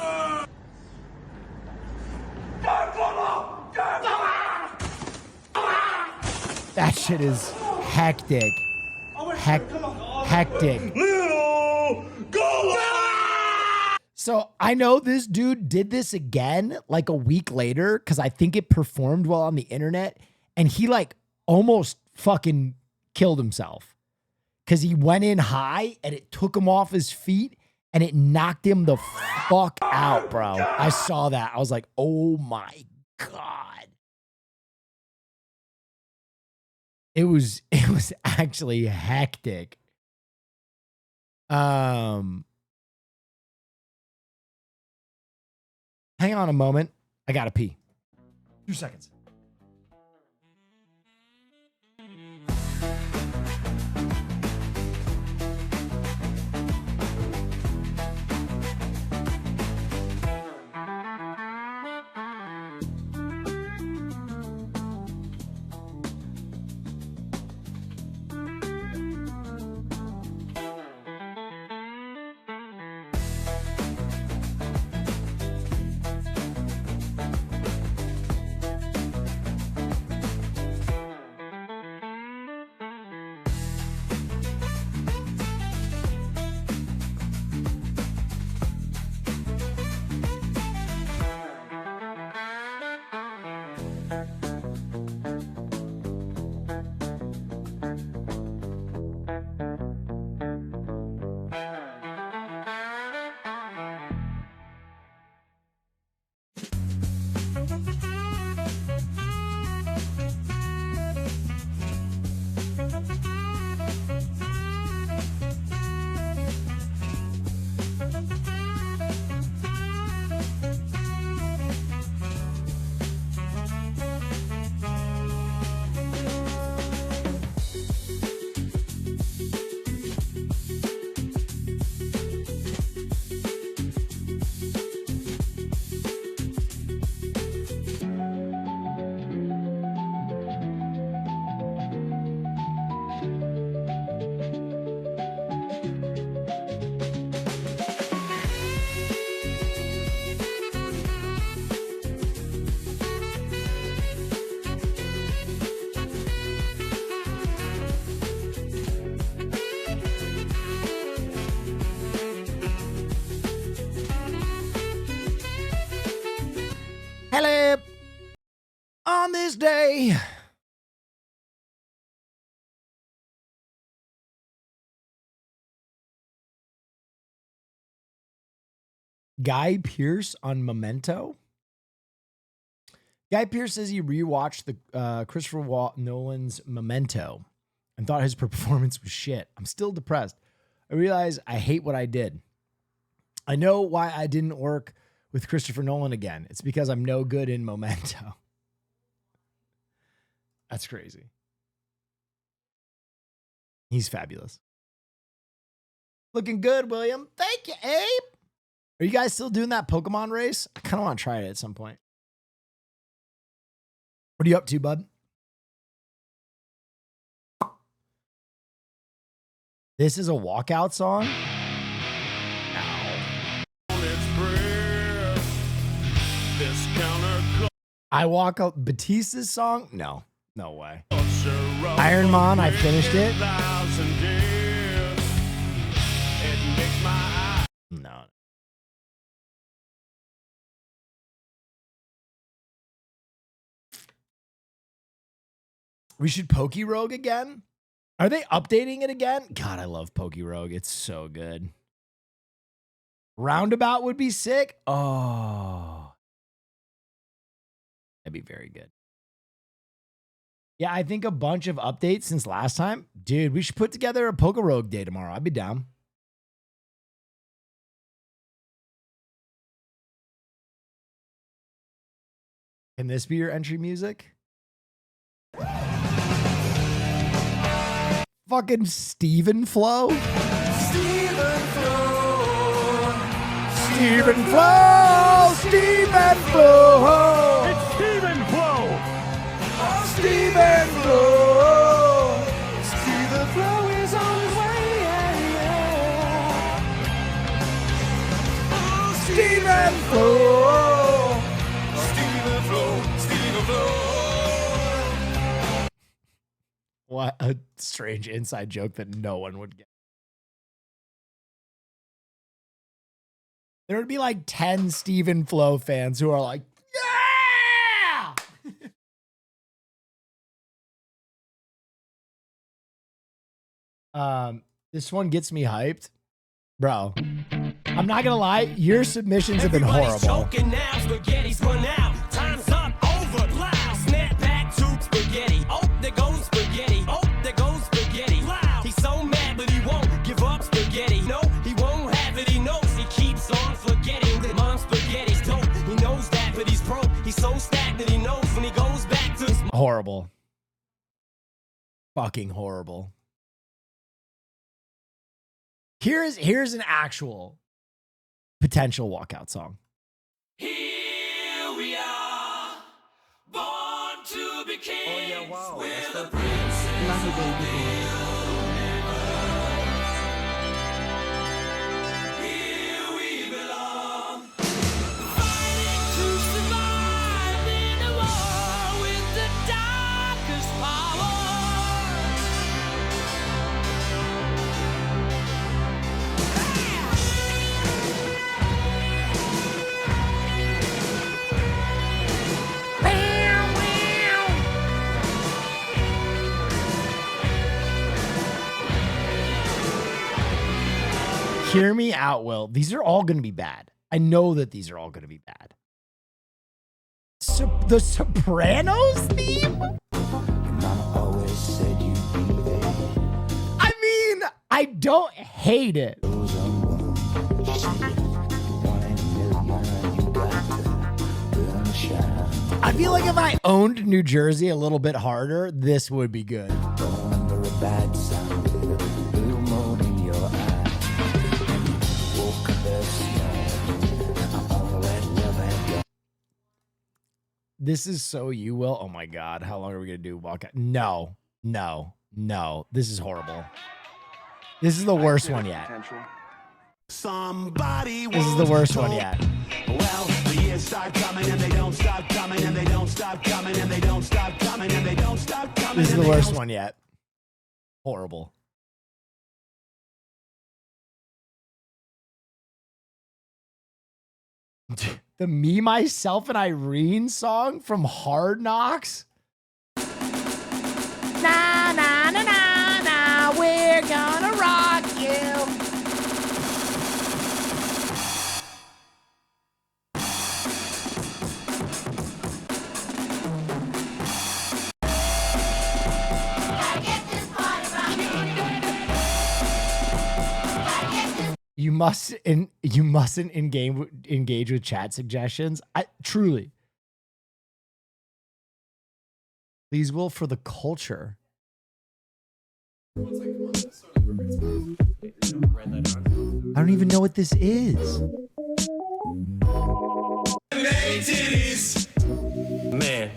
Go, Gola! Go, Gola! That shit is hectic. Hectic. Little Gola! So I know this dude did this again like a week later because I think it performed well on the internet, and he like almost fucking killed himself because he went in high and it took him off his feet and it knocked him the fuck out, bro. I saw that. I was like, oh my God. It was actually hectic. Hang on a moment. I gotta pee. 2 seconds. Hello. On this day. Guy Pearce on Memento. Guy Pearce says he rewatched the Christopher Nolan's Memento and thought his performance was shit. I'm still depressed. I realize I hate what I did. I know why I didn't work with Christopher Nolan again. It's because I'm no good in Memento. That's crazy. He's fabulous. Looking good, William. Thank you, Abe. Are you guys still doing that Pokemon race? I kind of want to try it at some point. What are you up to, bud? This is a walkout song? I walk out Batista's song? No, no way. Iron Man, I finished it. No. We should Pokey Rogue again. Are they updating it again? God, I love Pokey Rogue. It's so good. Roundabout would be sick. Oh, that'd be very good. Yeah, I think a bunch of updates since last time. Dude, we should put together a Poke Rogue day tomorrow. I'd be down. Can this be your entry music? Fucking Steven Flow? Steven Flow. Steven Flow! Steven Flow! It's Steven Flow. Steven Flow! Steven Flow is on his way. Oh, Steven Flow! Steven Flow. Steven Flow. What a strange inside joke that no one would get. There would be like 10 Steven Flow fans who are like, yeah! This one gets me hyped. Bro, I'm not gonna lie, your submissions have been horrible. Choking now, spaghetti's run out. Time's up, over, loud. Snap back to spaghetti. Oh, there goes spaghetti. Oh, there goes spaghetti. Loud. He's so mad, but he won't give up spaghetti. No, he won't have it. He knows he keeps on forgetting that mom's spaghetti's dope. He knows that, but he's broke. He's so stagnant. He knows when he goes back to his Horrible. Fucking horrible. Here's an actual potential walkout song. Here we are, born to be kings. Oh yeah, wow. We're That's the princes. Here we belong. Fighting to survive in a war with the darkest power. Hear me out, Will. These are all going to be bad. I know that these are all going to be bad. The Sopranos theme? I mean, I don't hate it. I feel like if I owned New Jersey a little bit harder, this would be good. This is so you, Will. Oh my God. How long are we going to do walkout? No. This is horrible. This is the worst one yet. Somebody This is the worst one yet. Well, the years start coming and they don't stop coming and they don't stop coming and they don't stop coming and they don't stop coming. This is the worst one yet. Horrible. The Me, Myself, and Irene song from Hard Knocks? Na, na, na, na, na, we're gonna rock you. You mustn't engage with chat suggestions. Truly. Please, Will, for the culture. I don't even know what this is. Man,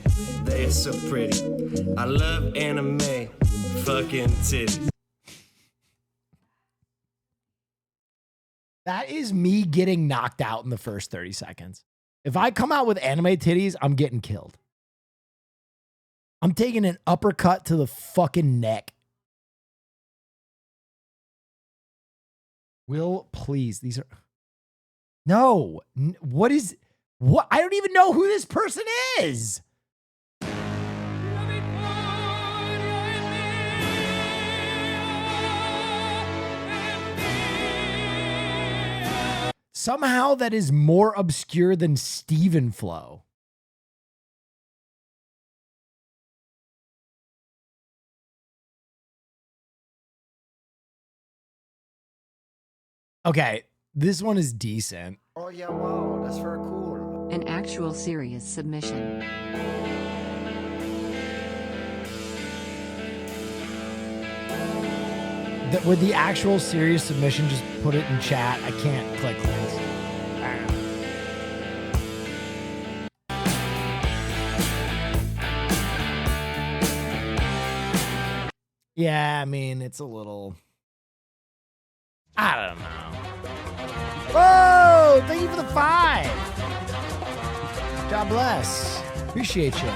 they're so pretty. I love anime fucking titties. That is me getting knocked out in the first 30 seconds. If I come out with anime titties, I'm getting killed. I'm taking an uppercut to the fucking neck. Will, please. These are... No. What is... What? I don't even know who this person is. somehow that is more obscure than Steven Flow. Okay, this one is decent. Oh yeah, wow, that's very cool. An actual serious submission. With the actual serious submission, just put it in chat. I can't click links. Yeah, I mean, it's a little... I don't know. Whoa! Thank you for the 5. God bless. Appreciate you.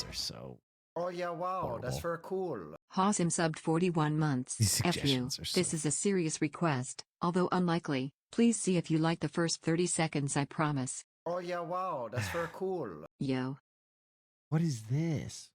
Are so Oh yeah, wow, horrible. that's very cool. Hasim subbed 41 months. These F you. suggestions are so... This is a serious request, although unlikely. Please see if you like the first 30 seconds, I promise. Oh yeah, wow, that's very cool. Yo. What is this?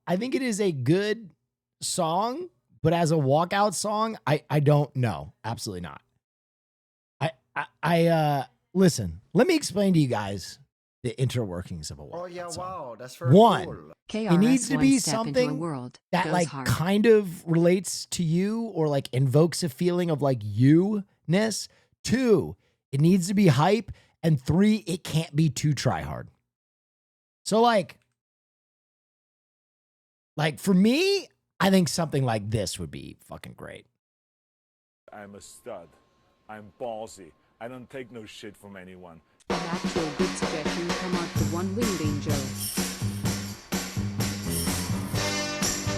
I think it is a good song, but as a walkout song, I don't know. Absolutely not. Listen, let me explain to you guys the interworkings of a walkout Oh yeah, song. wow, that's very One, cool. it needs to be step into a something world that goes like hard. kind of relates to you or like invokes a feeling of like you-ness. 2, it needs to be hype. And 3, it can't be too try hard. So like for me, I think something like this would be fucking great. I'm a stud. I'm ballsy. I don't take no shit from anyone. Actual good suggestion come out the One Winged Angel.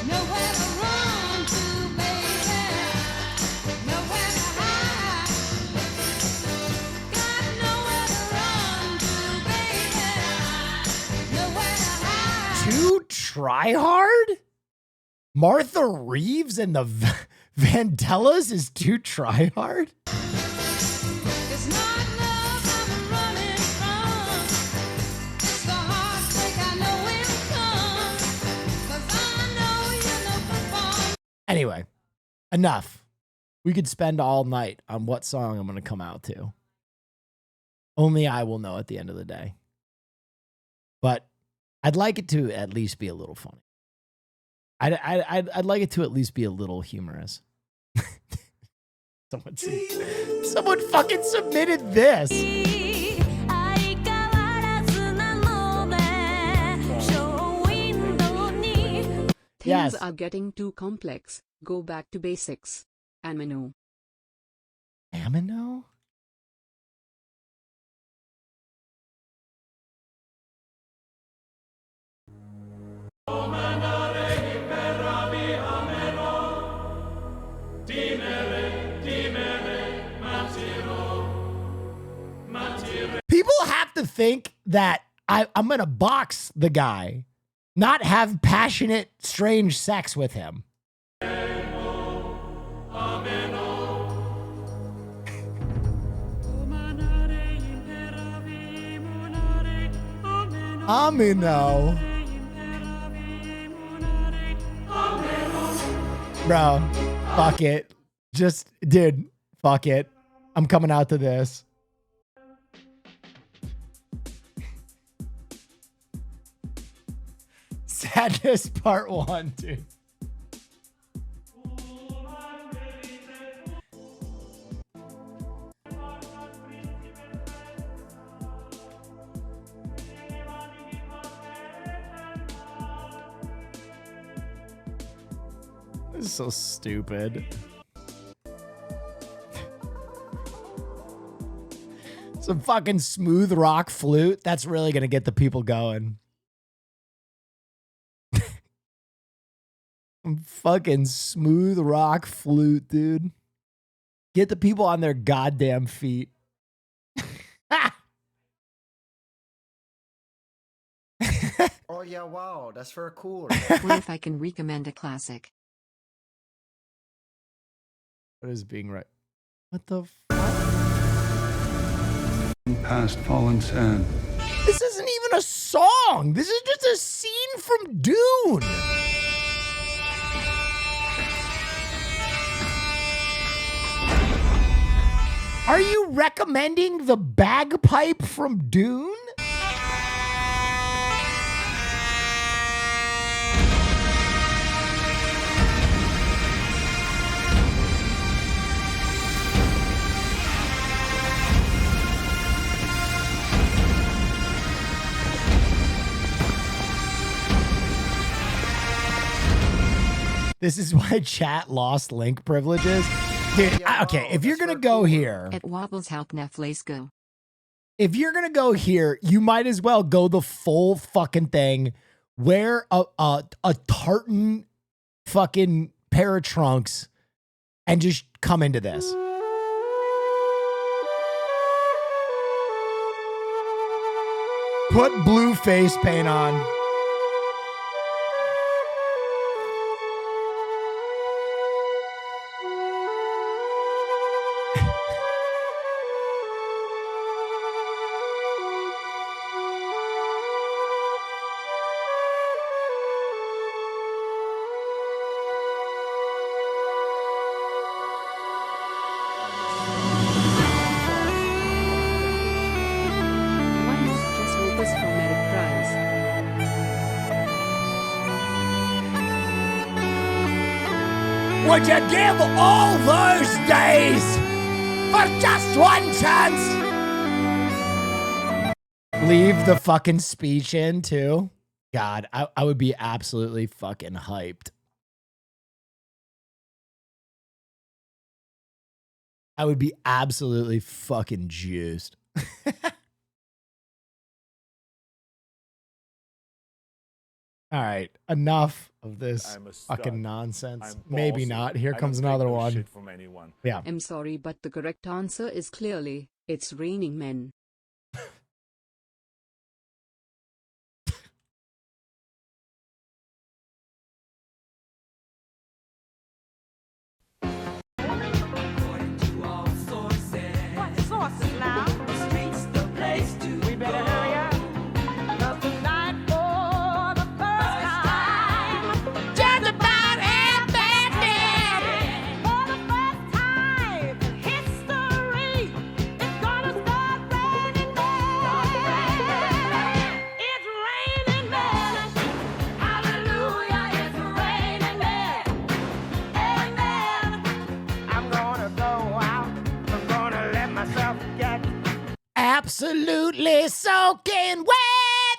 Nowhere to run to, baby. Nowhere to hide. Got nowhere to run to, baby. Nowhere to hide. Too try hard? Martha Reeves and the Vandellas is too try hard? It's not love I'm running from. It's the heartbreak I know will come. 'Cause I know you're no good for. Anyway, enough. We could spend all night on what song I'm going to come out to. Only I will know at the end of the day. But I'd like it to at least be a little funny. I'd like it to at least be a little humorous. Someone fucking submitted this. Things are getting too complex. Go back to basics. Amino. Amino? People have to think that I'm going to box the guy, not have passionate, strange sex with him. Amino. Bro, fuck it. Just, dude, fuck it. I'm coming out to this. Sadness Part 1, dude. This is so stupid. Some fucking smooth rock flute. That's really going to get the people going. Some fucking smooth rock flute, dude. Get the people on their goddamn feet. Oh yeah, wow, that's very cool. What if I can recommend a classic? What is being right? What the Past fallen sand. This isn't even a song. This is just a scene from Dune. Are you recommending the bagpipe from Dune? This is why chat lost link privileges. Dude, okay, if you're going to go here. At Wobbles help Netflix go. If you're going to go here, you might as well go the full fucking thing. Wear a tartan fucking pair of trunks and just come into this. Put blue face paint on. Would you give all those days for just one chance? Leave the fucking speech in too. God, I would be absolutely fucking hyped. I would be absolutely fucking juiced. All right, enough of this fucking nonsense. Maybe not. Here comes another one. Yeah. I'm sorry, but the correct answer is clearly, it's raining men. Absolutely soaking wet.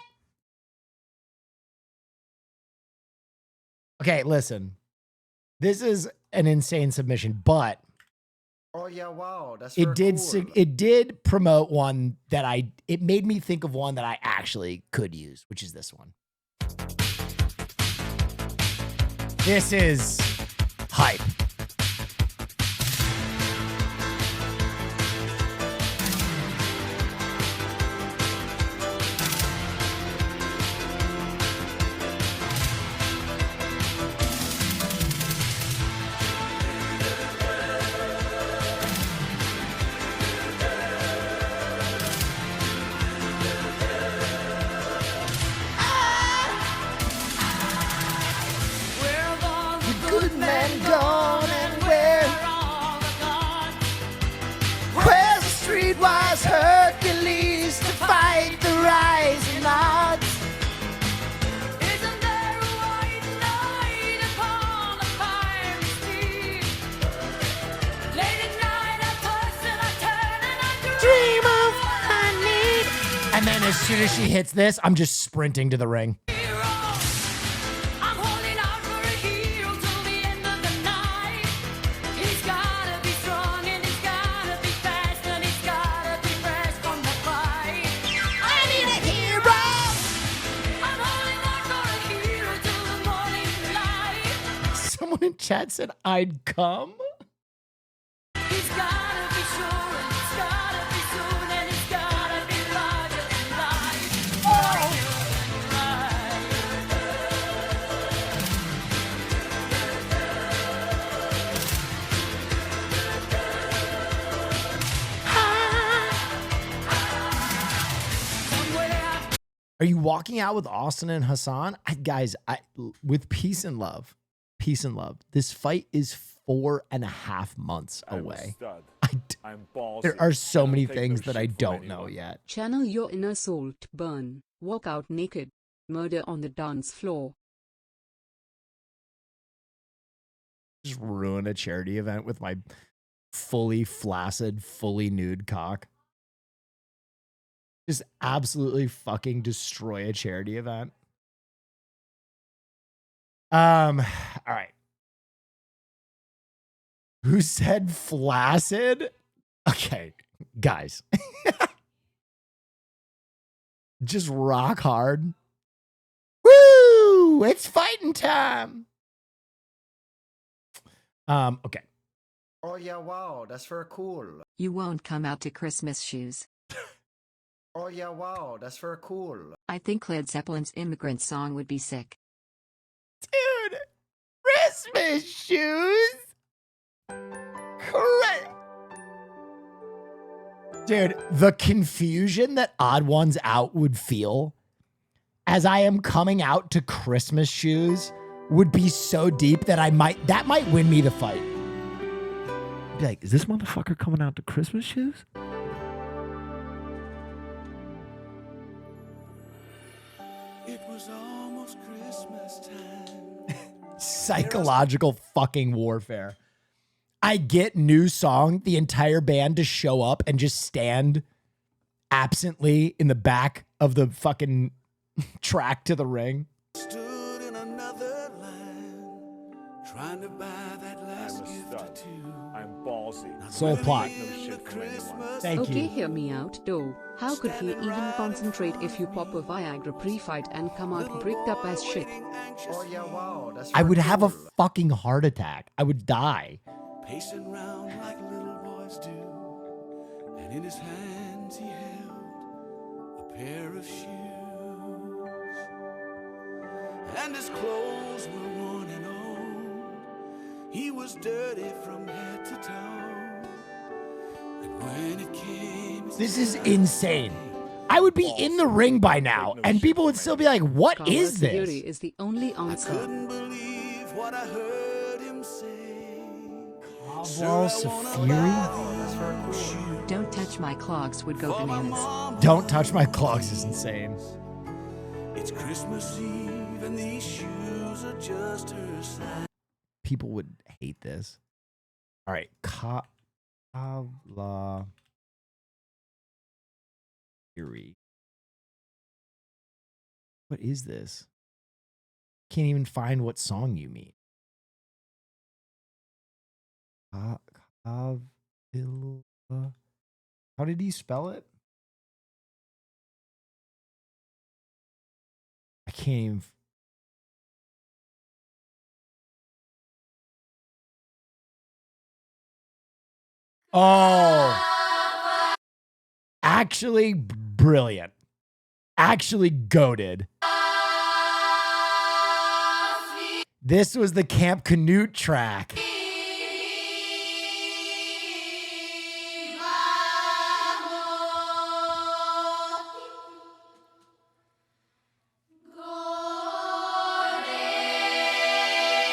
Okay, listen. This is an insane submission, but oh yeah, wow, that's it did promote one that it made me think of one that I actually could use, which is this one. This is hype. Good man gone and where's the streetwise Hercules to fight the rising odds? Isn't there a white knight upon a fiery steed? Late at night I toss and I turn and I Dream of what I need. And then as soon as she hits this, I'm just sprinting to the ring. I'm holding out for a hero till the end of the Someone in chat said I'd come. He's gotta be sure, and it's gotta be soon, and it's gotta be larger than life. Are you walking out with Austin and Hassan? Guys, with peace and love. Peace and love. This fight is 4.5 months away. I'm ballsy. There are so many take things no that I shit from don't anyone. know yet. Channel your inner soul to burn. Walk out naked. Murder on the dance floor. Just ruin a charity event with my fully flaccid, fully nude cock. Just absolutely fucking destroy a charity event. All right. Who said flaccid? Okay, guys. Just rock hard. Woo! It's fighting time. Okay. Oh yeah, wow, that's very cool. You won't come out to Christmas shoes. Oh yeah, wow, that's very cool. I think Led Zeppelin's Immigrant Song would be sick. Dude, Christmas shoes. Correct. Dude, the confusion that Odd Ones Out would feel as I am coming out to Christmas shoes would be so deep that that might win me the fight. Be like, is this motherfucker coming out to Christmas shoes? It was almost Christmas time. Psychological fucking warfare. I get new song, the entire band to show up and just stand absently in the back of the fucking track to the ring. Stood in another line, trying to buy that last gift or two. I'm ballsy. Soul plot. Take no shit from anyone. Thank Okay, you. hear me out though. How could he even concentrate if you pop a Viagra pre-fight and come out bricked up as shit? Oh yeah, wow, that's I very would have a cool. fucking heart attack. I would die. Pacing round like little boys do, and in his hands he held a pair of shoes, and his clothes were worn and old. He was dirty from head to toe, and when it came, This is insane. I would be in the ring by now, and people would still be like, what is Theory this? is the only answer. couldn't believe what I heard him say. Walls of Fury? Don't touch my clogs would go bananas. Don't touch my clogs is insane. It's Christmas Eve and these shoes are just her size. People would hate this. All right. Kavla Fury. What is this? Can't even find what song you mean. How did he spell it? I can't even. Oh, actually brilliant. Actually goated. This was the Camp Canute track.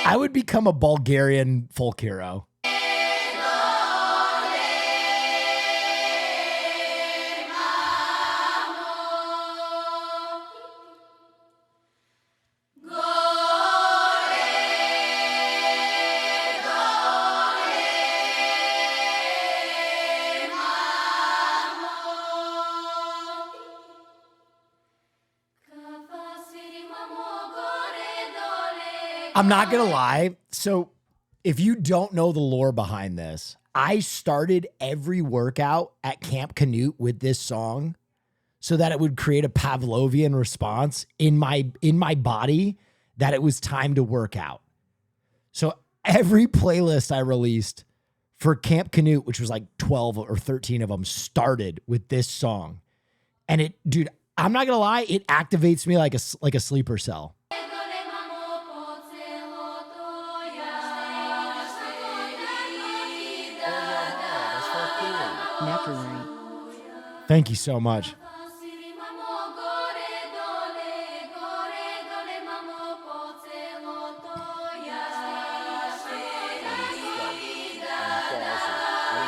I would become a Bulgarian folk hero. I'm not going to lie. So if you don't know the lore behind this, I started every workout at Camp Canute with this song so that it would create a Pavlovian response in my body that it was time to work out. So every playlist I released for Camp Canute, which was like 12 or 13 of them, started with this song. And it, dude, I'm not gonna lie, it activates me like a sleeper cell. Thank you so much.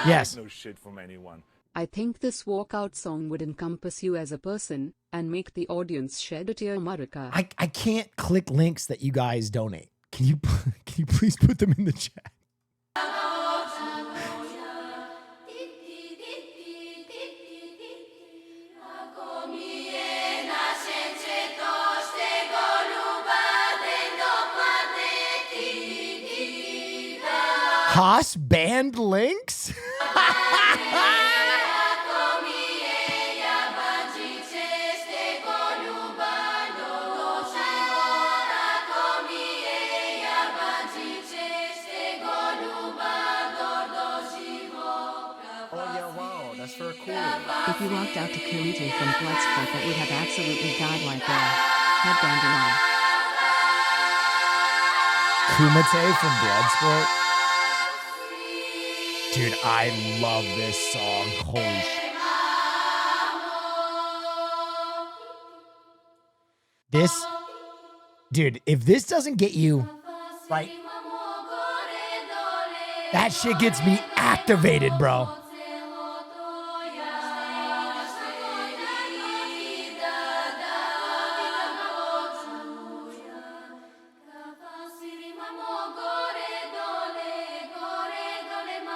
Yes. No shit from anyone. I think this walkout song would encompass you as a person and make the audience shed a tear, Marika. I can't click links that you guys donate. Can you please put them in the chat? Haas banned links? If you walked out to Kumite from Bloodsport, that would have absolutely died like that. Headband and all. Kumite from Bloodsport? Dude, I love this song. Holy shit. This, dude, if this doesn't get you, right? That shit gets me activated, bro.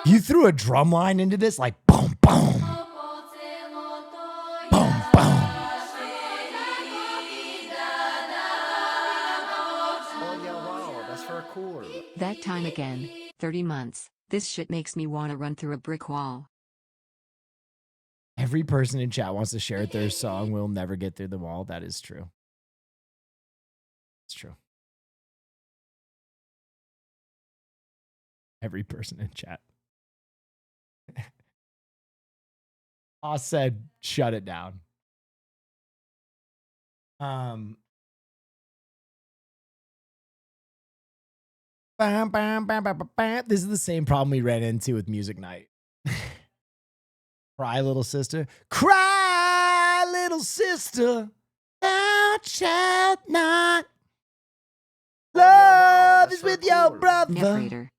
You threw a drum line into this like boom, boom. Boom, boom. Oh yeah, wow, that's very cool. That time again, 30 months. This shit makes me want to run through a brick wall. Every person in chat wants to share their song. We'll never get through them all. That is true. It's true. Every person in chat. I said, shut it down. This is the same problem we ran into with Music Night. Cry, little sister. Cry, little sister. Thou shalt not. Love is with your brother. F-Raider.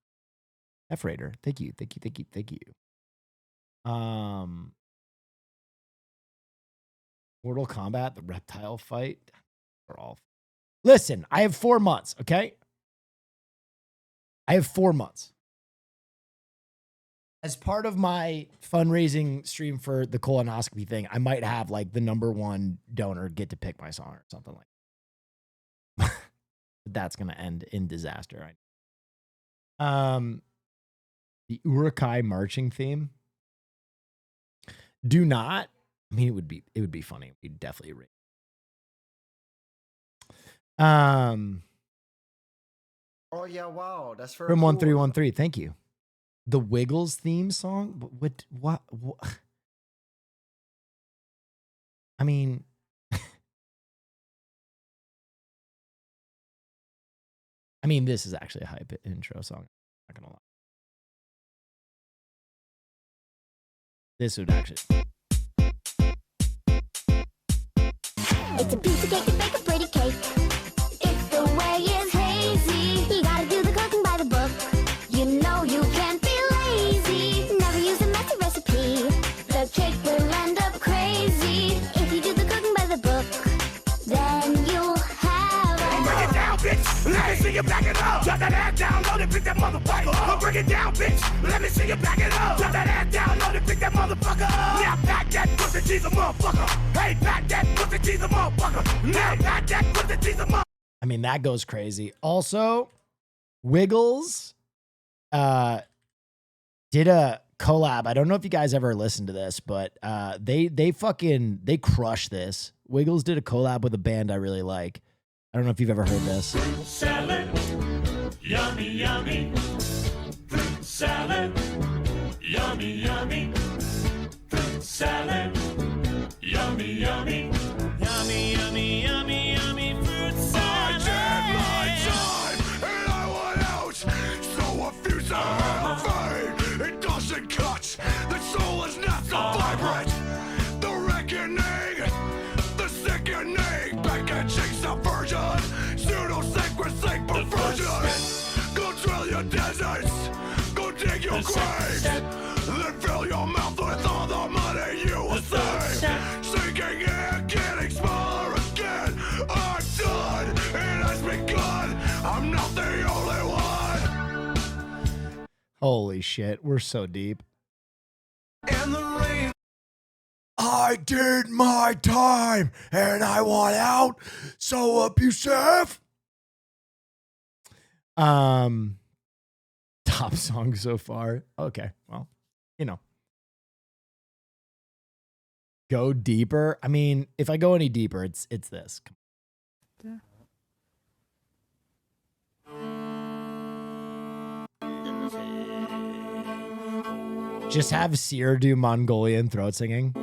F-Raider. Thank you. Thank you. Thank you. Thank you. Mortal Kombat, the reptile fight. Are all. Listen, I have 4 months, okay? I have 4 months. As part of my fundraising stream for the colonoscopy thing, I might have like the #1 donor get to pick my song or something like that. That's going to end in disaster. The Urukai marching theme. Do not. I mean, it would be funny. We'd definitely read. Oh yeah, wow, that's very From cool. 1313. Thank you. The Wiggles theme song. What? I mean, this is actually a hype intro song. I'm not gonna lie. This would actually. It's a piece of cake to bake a pretty cake. If the way is hazy, you gotta do the cooking by the book. You know you can't be lazy. Never use a messy recipe. The cake will end up crazy. If you do the cooking by the book, then you'll have a Break it down, bitch. Let me see you back it up. Drop that ass down, load it, pick that motherfucker up. Break it down, bitch. Let me see you back it up. Drop that ass down, load it, pick that motherfucker up. Now back that pussy, she's a motherfucker. Hey, back that pussy, she's a motherfucker. Now back that pussy, she's a motherfucker. I mean, that goes crazy. Also, Wiggles did a collab. I don't know if you guys ever listened to this, but they crushed this. Wiggles did a collab with a band I really like. I don't know if you've ever heard this. Sell it. Yummy, yummy. Fruit salad. Yummy, yummy. Fruit salad. Yummy, yummy. Yummy, yummy, yummy, yummy fruit salad. I did my time and I went out. So if you have it doesn't cut. The soul is not so vibrant. The reckoning, the sickening, packaging subversion, pseudo-sacred perversion. Go drill your deserts, go dig your graves, then fill your mouth with all the money you will save. Sinking in, getting smaller again. I'm done, it has begun. I'm not the only one. Holy shit, we're so deep. And the rain. I did my time and I want out. So abusive. Top song so far. Okay, well, you know. Go deeper. I mean, if I go any deeper, it's this. Just have Seer do Mongolian throat singing.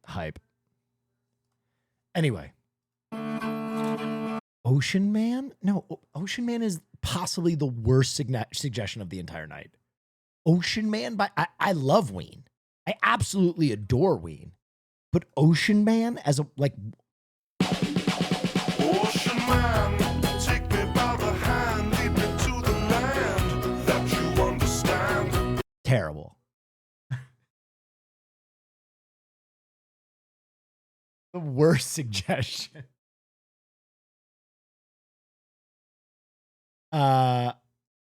Hype. Anyway. Ocean Man? No, Ocean Man is possibly the worst suggestion of the entire night. Ocean Man, I love Ween. I absolutely adore Ween. But Ocean Man as a, like... Ocean man, take me by the hand, lead me to the land that you understand. Terrible. The worst suggestion.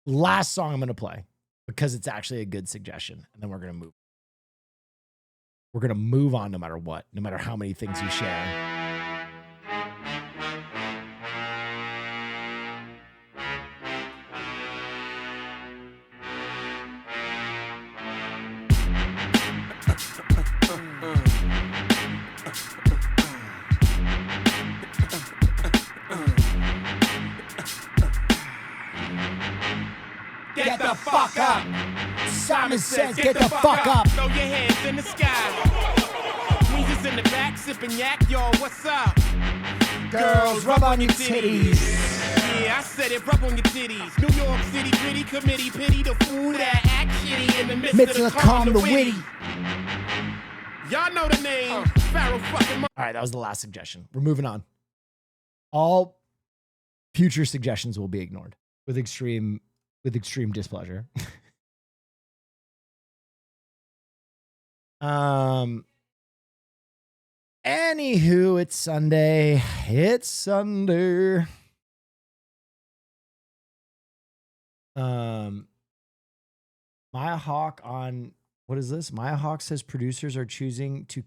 Last song I'm going to play because it's actually a good suggestion. And then we're going to move. We're going to move on no matter what, no matter how many things you share. Get the fuck up. Simon says, get the fuck up. Throw your hands in the sky. Weezy's in the back, sipping yak, yo, what's up? Girls, rub on your titties. Yeah, I said it, rub on your titties. New York City gritty committee, pity the fool that act shitty in the midst of the calm, the witty. Y'all know the name, Pharaoh fucking. All right, that was the last suggestion. We're moving on. All future suggestions will be ignored with extreme displeasure. Anywho, it's Sunday. It's Sunday. Maya Hawk on what is this? Maya Hawk says producers are choosing to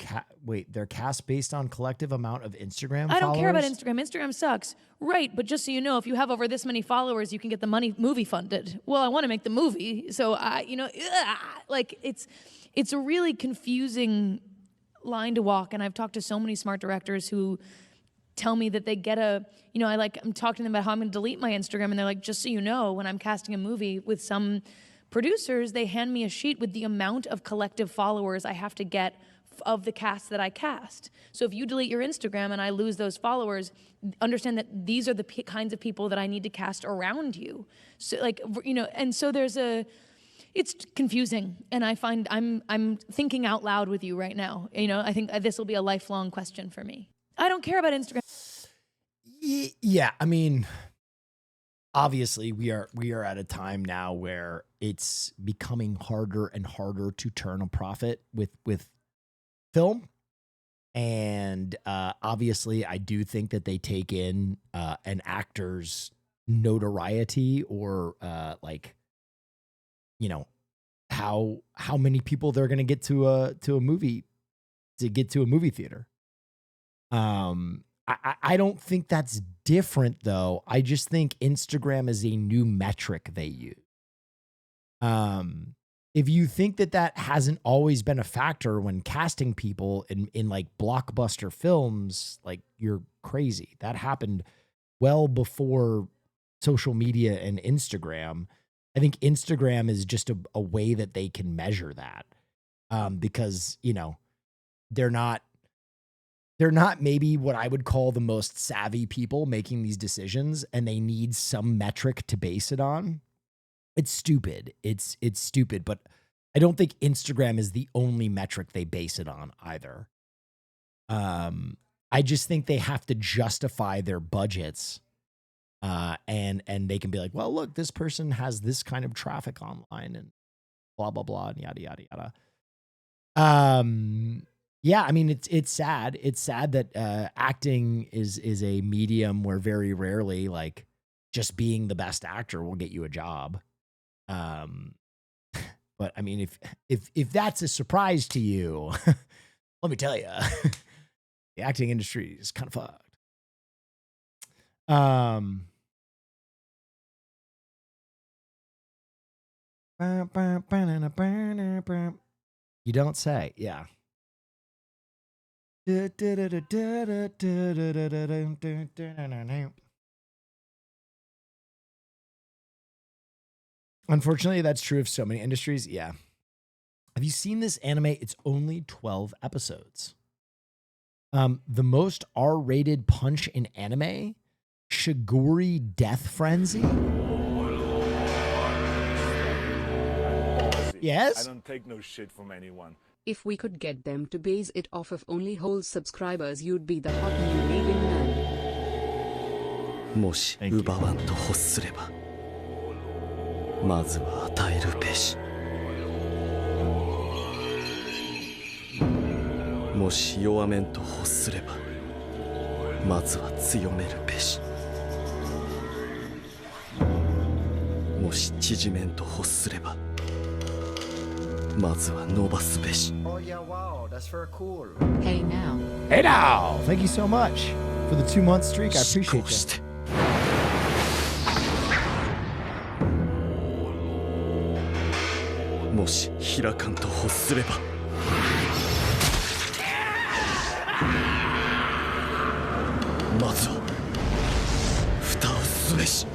they're cast based on collective amount of Instagram followers. I don't care about Instagram. Instagram sucks. Right, but just so you know, if you have over this many followers, you can get the movie funded. Well, I want to make the movie, so like it's a really confusing line to walk. And I've talked to so many smart directors who tell me that they get I'm talking to them about how I'm going to delete my Instagram, and they're like, just so you know, when I'm casting a movie with some producers, they hand me a sheet with the amount of collective followers I have to get of the cast that I cast. So if you delete your Instagram and I lose those followers, understand that these are the kinds of people that I need to cast around you. So and so it's confusing, and I find I'm thinking out loud with you right now. I think this will be a lifelong question for me. I don't care about Instagram. Yeah, I mean, obviously we are at a time now where it's becoming harder and harder to turn a profit with film. And obviously, I do think that they take in an actor's notoriety or like, you know, how many people they're going to get to a movie theater. I don't think that's different though. I just think Instagram is a new metric they use. If you think that hasn't always been a factor when casting people in like blockbuster films, like you're crazy. That happened well before social media and Instagram. I think Instagram is just a way that they can measure that. Because, you know, they're not maybe what I would call the most savvy people making these decisions, and they need some metric to base it on. It's stupid. It's stupid, but I don't think Instagram is the only metric they base it on either. I just think they have to justify their budgets, and they can be like, well, look, this person has this kind of traffic online and blah, blah, blah, and yada, yada, yada. Yeah, I mean, it's sad. It's sad that acting is a medium where very rarely, like, just being the best actor will get you a job. But I mean, if that's a surprise to you, let me tell you, the acting industry is kind of fucked. You don't say, yeah. Unfortunately, that's true of so many industries. Yeah. Have you seen this anime? It's only 12 episodes. The most R-rated punch in anime, Shiguri Death Frenzy. Yes? I don't take no shit from anyone. If we could get them to base it off of only whole subscribers, you'd be the hot new leading man. もし奪わんと欲すればまずは与えるべしもし弱めんと欲すればまずは強めるべしもし縮めんと欲すればまずは伸ばすべし Oh yeah, wow, that's very cool. Hey now. Hey now! Thank you so much for the 2-month streak. I appreciate it. もし開かんと欲すればまずは蓋をすべし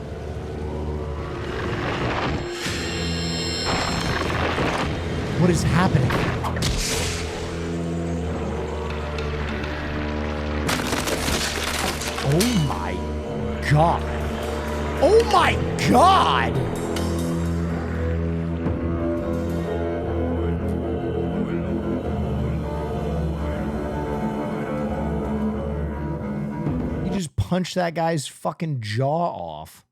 What is happening? Oh my god. Oh my god! You just punched that guy's fucking jaw off.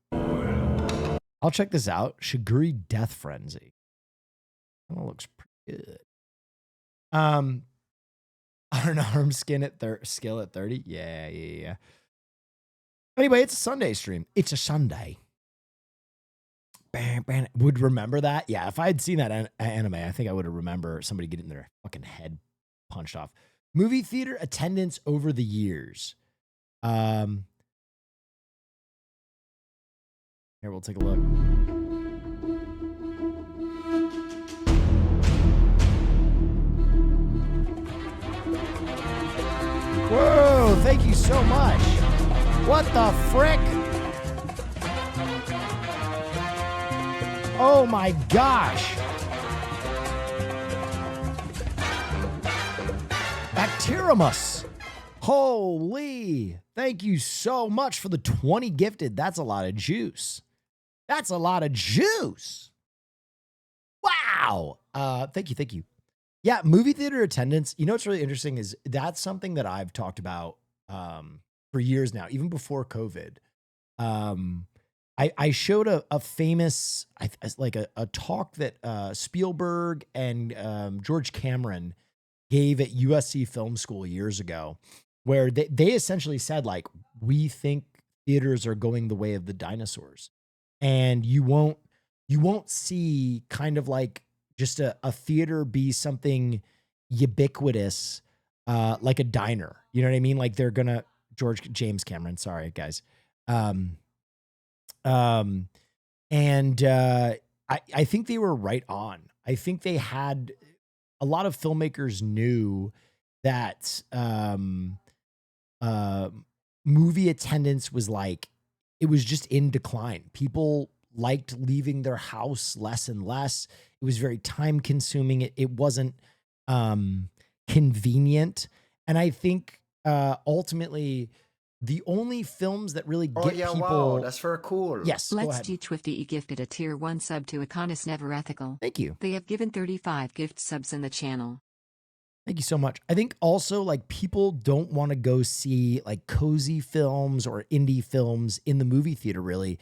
I'll check this out. Shiguri Death Frenzy. That looks pretty good. Unarmed skill at 30. Yeah. Anyway, it's a Sunday stream. It's a Sunday. Would remember that? Yeah, if I had seen that anime, I think I would have remembered somebody getting their fucking head punched off. Movie theater attendance over the years. Here, we'll take a look. Whoa, thank you so much. What the frick? Oh my gosh. Bacterimus. Holy. Thank you so much for the 20 gifted. That's a lot of juice. That's a lot of juice. Wow. Thank you. Yeah, movie theater attendance. You know what's really interesting is that's something that I've talked about for years now, even before COVID. I I showed a famous, like a talk that Spielberg and George Cameron gave at USC Film School years ago, where they essentially said, like, we think theaters are going the way of the dinosaurs, and you won't see kind of like just a theater be something ubiquitous, like a diner. You know what I mean? Like they're gonna James Cameron. Sorry, guys. I think they were right on. I think they had a lot of filmmakers knew that movie attendance was like, it was just in decline. People liked leaving their house less and less. It was very time consuming. It wasn't convenient. And I think ultimately the only films that really get people. Wow, that's very cool. Yes, Let's Teach Swifty gifted a tier 1 sub to Iconis Never Ethical. Thank you. They have given 35 gift subs in the channel. Thank you so much. I think also like people don't want to go see like cozy films or indie films in the movie theater, really.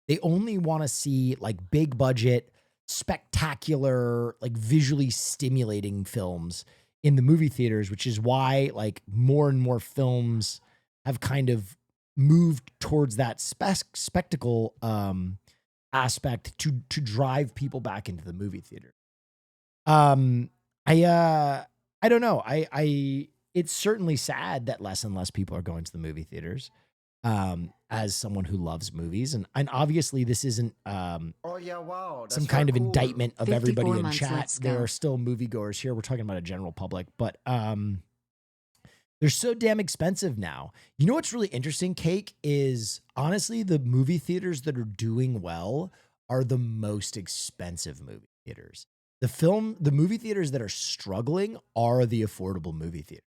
They only want to see like big budget, spectacular, like visually stimulating films in the movie theaters, which is why like more and more films have kind of moved towards that spectacle aspect to drive people back into the movie theater. I don't know. It's certainly sad that less and less people are going to the movie theaters. As someone who loves movies, and obviously this isn't wow, that's some kind of cool. indictment of everybody 54 in months, chat. let's There go. are still moviegoers here. We're talking about a general public, but they're so damn expensive now. You know what's really interesting, Cake, is honestly the movie theaters that are doing well are the most expensive movie theaters. The movie theaters that are struggling are the affordable movie theaters.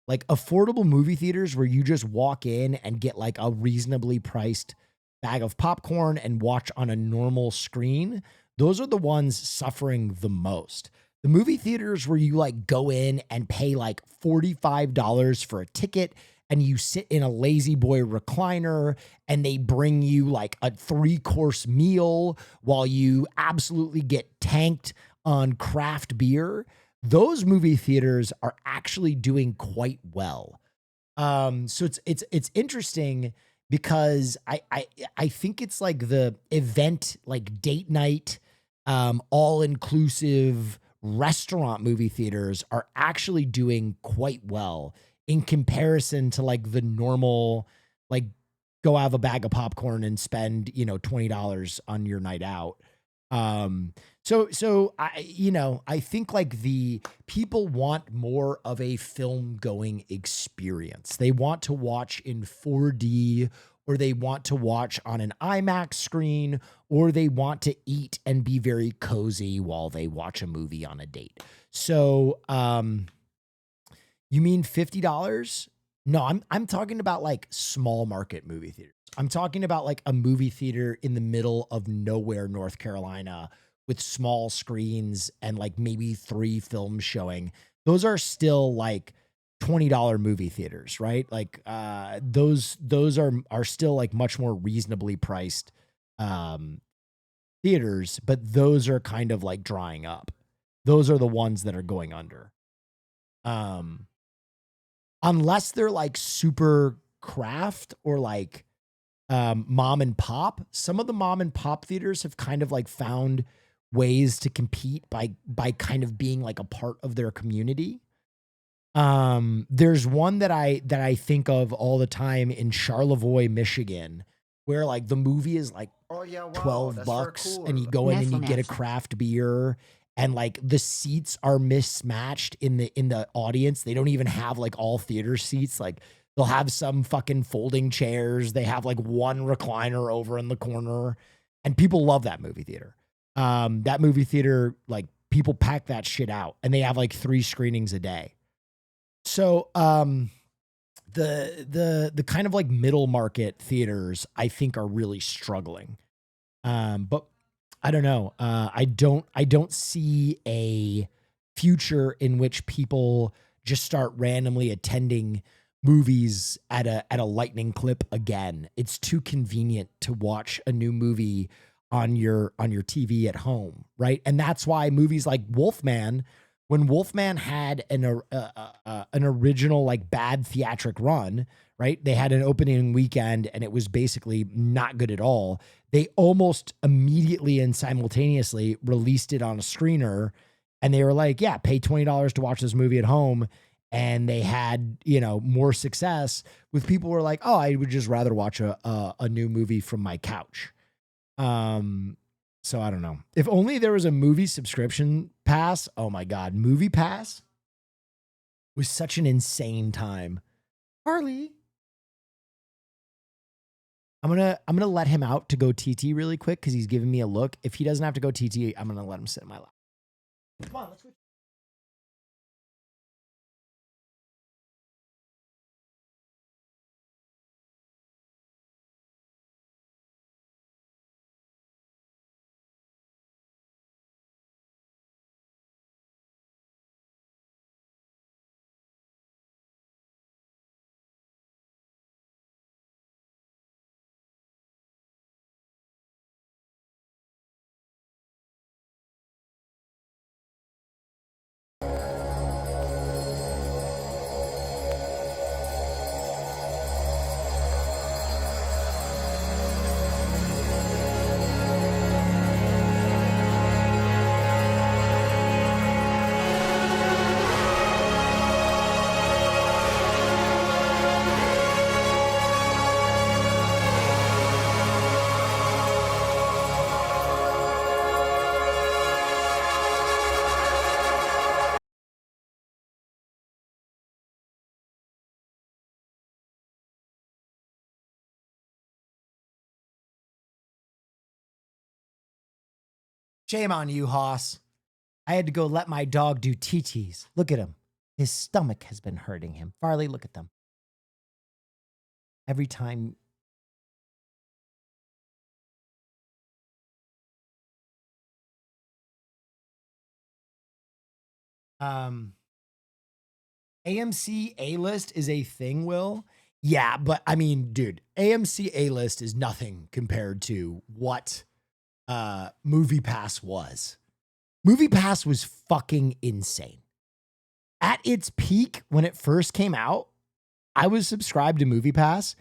Like affordable movie theaters where you just walk in and get like a reasonably priced bag of popcorn and watch on a normal screen. Those are the ones suffering the most. The movie theaters where you like go in and pay like $45 for a ticket and you sit in a Lazy Boy recliner and they bring you like a 3-course meal while you absolutely get tanked on craft beer. Those movie theaters are actually doing quite well. So it's interesting because I think it's like the event, like date night, all inclusive restaurant movie theaters are actually doing quite well in comparison to like the normal, like go have a bag of popcorn and spend, $20 on your night out. So I think like the people want more of a film going experience. They want to watch in 4D, or they want to watch on an IMAX screen, or they want to eat and be very cozy while they watch a movie on a date. So, you mean $50? No, I'm talking about like small market movie theaters. I'm talking about like a movie theater in the middle of nowhere, North Carolina, with small screens and like maybe 3 films showing. Those are still like $20 movie theaters, right? Like those are still like much more reasonably priced theaters, but those are kind of like drying up. Those are the ones that are going under. Unless they're like super craft or like mom and pop. Some of the mom and pop theaters have kind of like found ways to compete by kind of being like a part of their community. There's one that I think of all the time in Charlevoix, Michigan, where like the movie is like $12 and you go in and you get a craft beer, and like the seats are mismatched in the audience. They don't even have like all theater seats. Like they'll have some fucking folding chairs. They have like one recliner over in the corner, and people love that movie theater. That movie theater, like people pack that shit out, and they have like 3 screenings a day. So, the kind of like middle market theaters, I think, are really struggling. But I don't know. I don't see a future in which people just start randomly attending movies at a lightning clip again. It's too convenient to watch a new movie on your TV at home, right? And that's why movies like Wolfman, when Wolfman had an original like bad theatric run, right? They had an opening weekend and it was basically not good at all. They almost immediately and simultaneously released it on a screener, and they were like, yeah, pay $20 to watch this movie at home. And they had, more success with people who were like, oh, I would just rather watch a new movie from my couch. So I don't know. If only there was a movie subscription pass. Oh my God. Movie Pass was such an insane time. Harley. I'm gonna let him out to go TT really quick because he's giving me a look. If he doesn't have to go TT, I'm gonna let him sit in my lap. Come on, let's go. Shame on you, Hoss. I had to go let my dog do TTs. Look at him. His stomach has been hurting him. Farley, look at them. Every time. AMC A-List is a thing, Will. Yeah, but I mean, dude, AMC A-List is nothing compared to what Movie Pass was. Movie Pass was fucking insane. At its peak, when it first came out, I was subscribed to Movie Pass,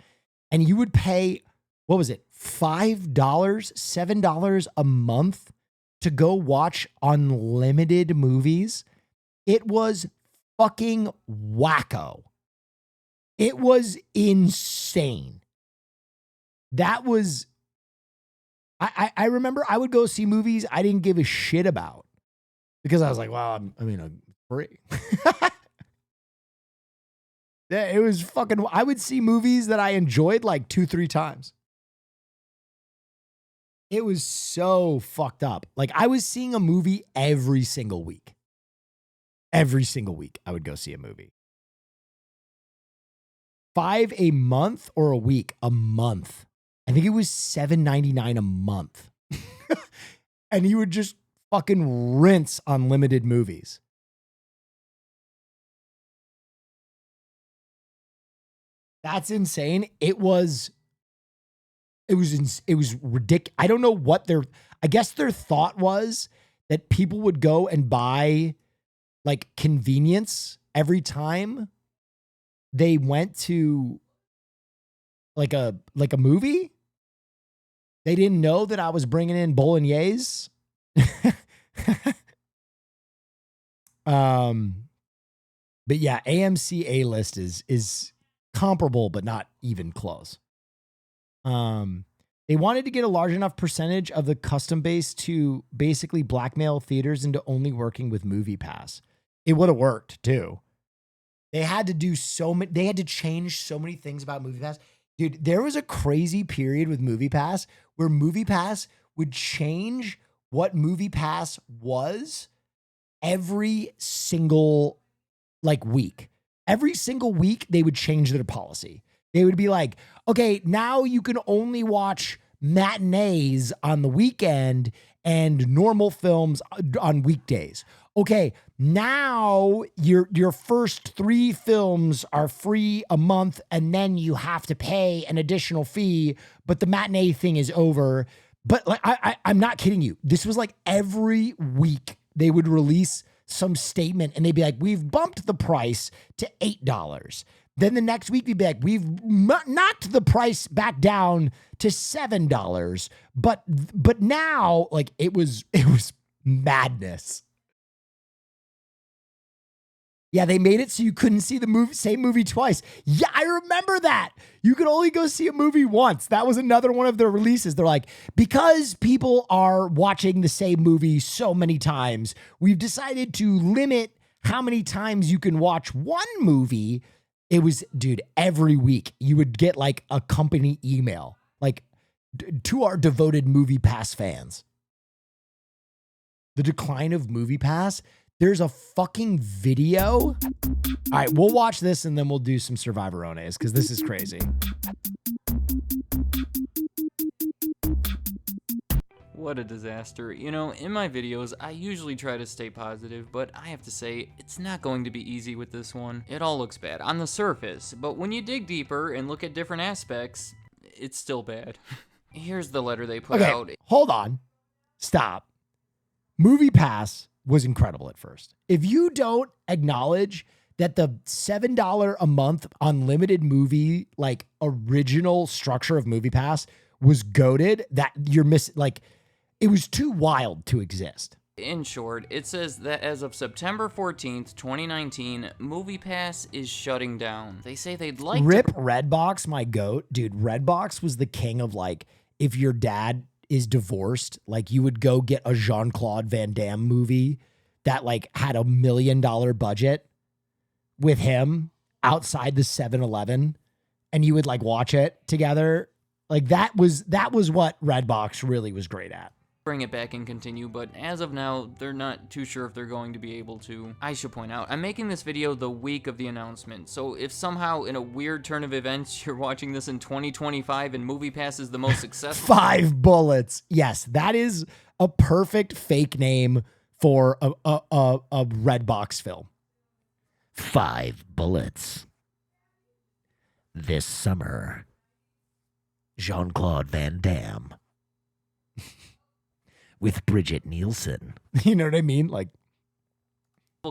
and you would pay, what was it, $5, $7 a month to go watch unlimited movies. It was fucking wacko. It was insane. That was, I remember I would go see movies I didn't give a shit about because I was like, well, I'm free. Yeah, it was fucking, I would see movies that I enjoyed like 2-3 times. It was so fucked up. Like I was seeing a movie every single week. Every single week I would go see a movie. $5 a month or a week? A month. I think it was $7.99 a month. And you would just fucking rinse unlimited movies. That's insane. It was ridiculous. I don't know what I guess their thought was that people would go and buy like convenience every time they went to like a movie. They didn't know that I was bringing in bolognese. But yeah, AMC A-List is comparable, but not even close. They wanted to get a large enough percentage of the custom base to basically blackmail theaters into only working with Movie Pass. It would have worked too. They had to do they had to change so many things about Movie Pass. Dude, there was a crazy period with Movie Pass where Movie Pass would change what Movie Pass was every single week. Every single week, they would change their policy. They would be like, okay, now you can only watch matinees on the weekend and normal films on weekdays. okay, now your first 3 films are free a month, and then you have to pay an additional fee, but the matinee thing is over. But like, I'm not kidding you. This was like every week they would release some statement and they'd be like, we've bumped the price to $8. Then the next week they'd be like, we've knocked the price back down to $7. But now, like, it was madness. Yeah, they made it so you couldn't see the same movie twice. Yeah, I remember that. You could only go see a movie once. That was another one of their releases. They're like, because people are watching the same movie so many times, we've decided to limit how many times you can watch one movie. It was, dude, every week you would get like a company email, like to our devoted MoviePass fans. The decline of MoviePass. There's a fucking video. All right, we'll watch this and then we'll do some Survivor Ones because this is crazy. What a disaster. You know, in my videos, I usually try to stay positive, but I have to say, it's not going to be easy with this one. It all looks bad on the surface, but when you dig deeper and look at different aspects, it's still bad. Here's the letter they put out. Hold on. Stop. MoviePass was incredible at first. If you don't acknowledge that the $7 a month unlimited movie, like original structure of MoviePass was goated, that you're missing, like, it was too wild to exist. In short, it says that as of September 14th, 2019, MoviePass is shutting down. They say they'd like Rip Redbox, my goat. Dude, Redbox was the king of, like, if your dad is divorced, like, you would go get a Jean-Claude Van Damme movie that, like, had $1 million budget with him outside the 7-Eleven, and you would, like, watch it together. Like, that was what Redbox really was great at. Bring it back and continue, but as of now, they're not too sure if they're going to be able to. I should point out, I'm making this video the week of the announcement, so if somehow in a weird turn of events you're watching this in 2025 and MoviePass is the most successful— 5 bullets. Yes, that is a perfect fake name for a Redbox film. 5 bullets. This summer, Jean-Claude Van Damme with Bridget Nielsen. You know what I mean? Like,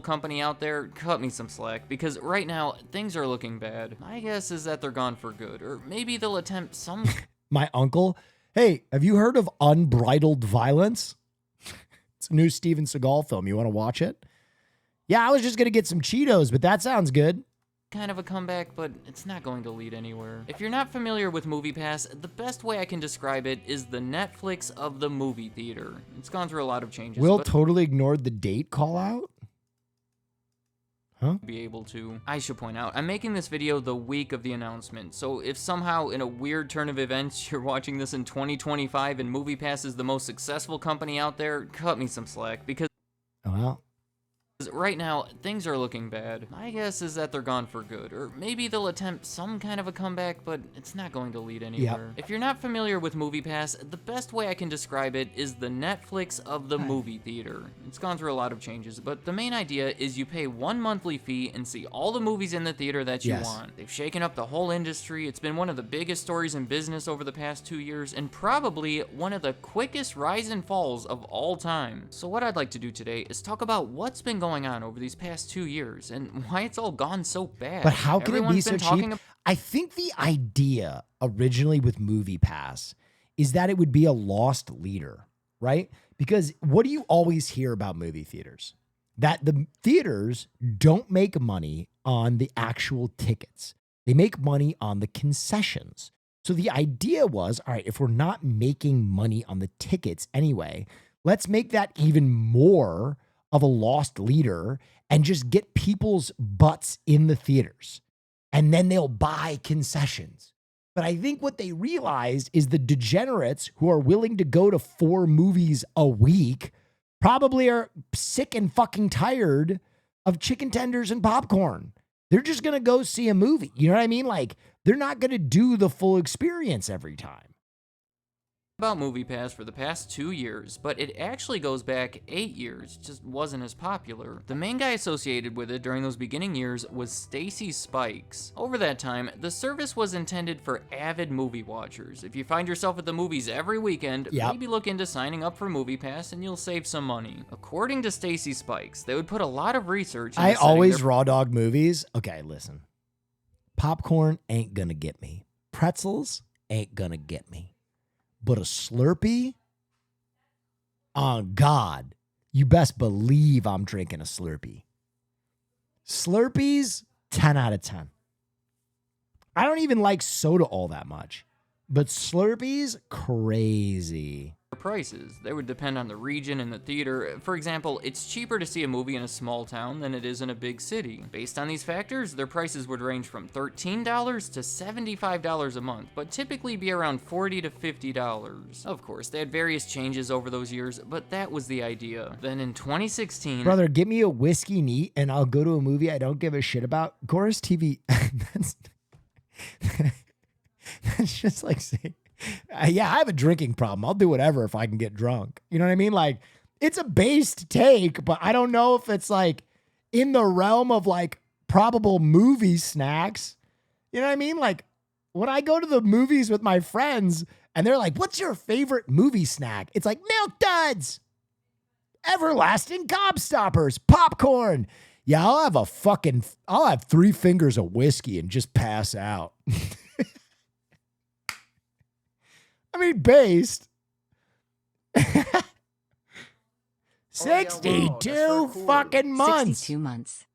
company out there, cut me some slack, because right now things are looking bad. My guess is that they're gone for good, or maybe they'll attempt some— My uncle, hey, have you heard of Unbridled Violence? It's a new Steven Seagal film. You want to watch it? Yeah, I was just going to get some Cheetos, but that sounds good. Kind of a comeback, but it's not going to lead anywhere. If you're not familiar with MoviePass, the best way I can describe it is the Netflix of the movie theater. It's gone through a lot of changes. Will totally ignored the date call out? Huh? Be able to. I should point out, I'm making this video the week of the announcement, so if somehow in a weird turn of events you're watching this in 2025 and MoviePass is the most successful company out there, cut me some slack, because— well, right now, things are looking bad. My guess is that they're gone for good, or maybe they'll attempt some kind of a comeback, but it's not going to lead anywhere. If you're not familiar with MoviePass, the best way I can describe it is the Netflix of the movie theater. It's gone through a lot of changes, but the main idea is you pay one monthly fee and see all the movies in the theater that you want. They've shaken up the whole industry. It's been one of the biggest stories in business over the past 2 years, and probably one of the quickest rise and falls of all time. So what I'd like to do today is talk about what's been going on over these past 2 years and why it's all gone so bad. But how can it be so cheap? About— I think the idea originally with MoviePass is that it would be a lost leader, right? Because what do you always hear about movie theaters? That the theaters don't make money on the actual tickets. They make money on the concessions. So the idea was, all right, if we're not making money on the tickets anyway, let's make that even more of a lost leader and just get people's butts in the theaters. And then they'll buy concessions. But I think what they realized is the degenerates who are willing to go to 4 movies a week probably are sick and fucking tired of chicken tenders and popcorn. They're just going to go see a movie. You know what I mean? Like, they're not going to do the full experience every time. about MoviePass for the past 2 years, but it actually goes back 8 years, just wasn't as popular. The main guy associated with it during those beginning years was Stacy Spikes. Over that time, the service was intended for avid movie watchers. If you find yourself at the movies every weekend, maybe look into signing up for MoviePass and you'll save some money. According to Stacy Spikes, they would put a lot of research into I always raw dog movies. Okay, listen. Popcorn ain't gonna get me. Pretzels ain't gonna get me. But a Slurpee? On God, you best believe I'm drinking a Slurpee. Slurpees, 10 out of 10. I don't even like soda all that much. But Slurpees, crazy. prices. They would depend on the region and the theater. For example, it's cheaper to see a movie in a small town than it is in a big city. Based on these factors, their prices would range from $13 to $75 a month, but typically be around $40 to $50. Of course, they had various changes over those years, but that was the idea. Then in 2016... Brother, give me a whiskey neat and I'll go to a movie I don't give a shit about. Goris TV, that's just like saying... yeah, I have a drinking problem. I'll do whatever if I can get drunk. You know what I mean? Like, it's a based take, but I don't know if it's like in the realm of like probable movie snacks. You know what I mean? Like, when I go to the movies with my friends and they're like, what's your favorite movie snack? It's like Milk Duds, Everlasting Gobstoppers, popcorn. Yeah, I'll have 3 fingers of whiskey and just pass out. I mean, based. 62 fucking months. 62 months.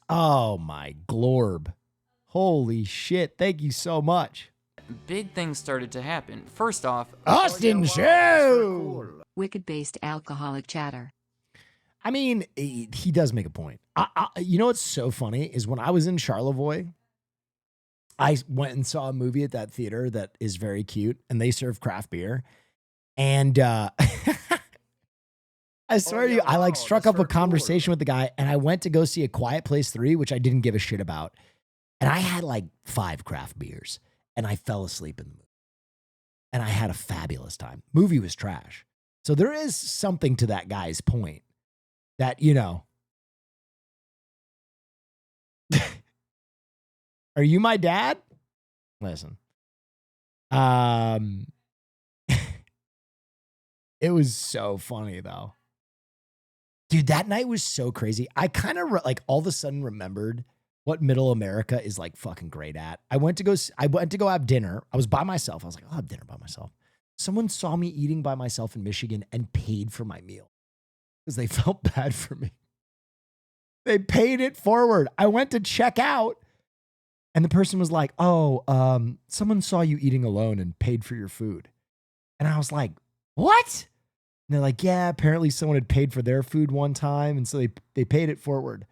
Oh, my glorb. Holy shit. Thank you so much. Big things started to happen. First off, Austin Show. Wicked-based alcoholic chatter. I mean, he does make a point. You know what's so funny is when I was in Charlevoix, I went and saw a movie at that theater that is very cute, and they serve craft beer. And I swear to you, I like struck up a conversation with the guy, and I went to go see A Quiet Place 3, which I didn't give a shit about. And I had like 5 craft beers, and I fell asleep in the movie. And I had a fabulous time. Movie was trash. So there is something to that guy's point that, you know, are you my dad? Listen. It was so funny though. Dude, that night was so crazy. I kind of like all of a sudden remembered what Middle America is like fucking great at. I went to go have dinner. I was by myself. I was like, I'll have dinner by myself. Someone saw me eating by myself in Michigan and paid for my meal because they felt bad for me. They paid it forward. I went to check out. And the person was like, oh, someone saw you eating alone and paid for your food. And I was like, what? And they're like, yeah, apparently someone had paid for their food one time. And so they paid it forward.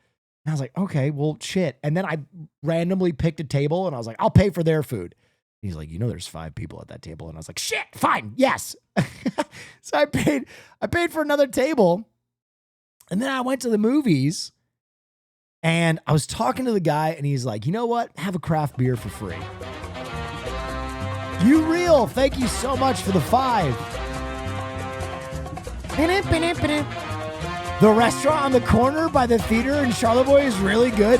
And I was like, okay, well, shit. And then I randomly picked a table and I was like, I'll pay for their food. And he's like, you know, there's 5 people at that table. And I was like, shit, fine, yes. So I paid for another table. And then I went to the movies. And I was talking to the guy, and he's like, you know what? Have a craft beer for free. You real. Thank you so much for the 5. The restaurant on the corner by the theater in Charlevoix is really good.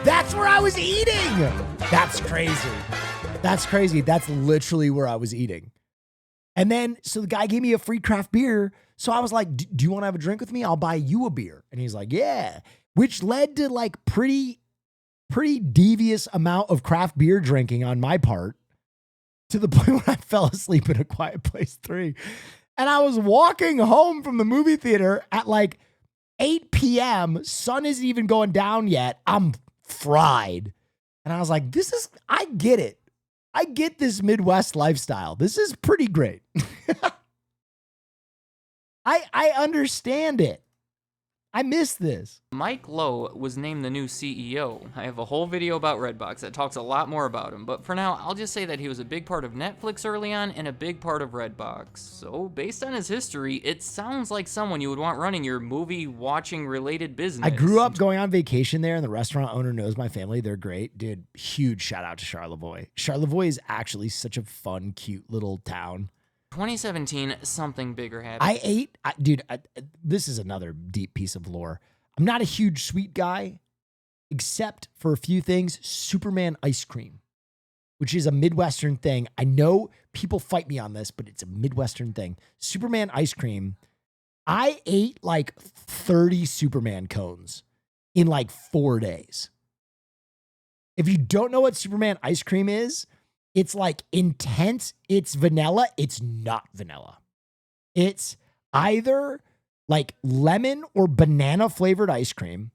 That's where I was eating. That's crazy. That's crazy. That's literally where I was eating. And then, so the guy gave me a free craft beer. So I was like, do you want to have a drink with me? I'll buy you a beer. And he's like, yeah. Which led to like pretty devious amount of craft beer drinking on my part to the point where I fell asleep in A Quiet Place 3. And I was walking home from the movie theater at like 8 p.m. Sun isn't even going down yet. I'm fried. And I was like, I get it. I get this Midwest lifestyle. This is pretty great. I understand it. I miss this. Mike Lowe was named the new CEO. I have a whole video about Redbox that talks a lot more about him, but for now, I'll just say that he was a big part of Netflix early on and a big part of Redbox. So, based on his history, it sounds like someone you would want running your movie-watching related business. I grew up going on vacation there, and the restaurant owner knows my family. They're great. Dude, huge shout out to Charlevoix. Charlevoix is actually such a fun, cute little town. 2017, something bigger happened. This is another deep piece of lore. I'm not a huge sweet guy, except for a few things. Superman ice cream, which is a Midwestern thing. I know people fight me on this, but it's a Midwestern thing. Superman ice cream. I ate like 30 Superman cones in like 4 days. If you don't know what Superman ice cream is, it's like intense. It's vanilla. It's not vanilla. It's either like lemon or banana flavored ice cream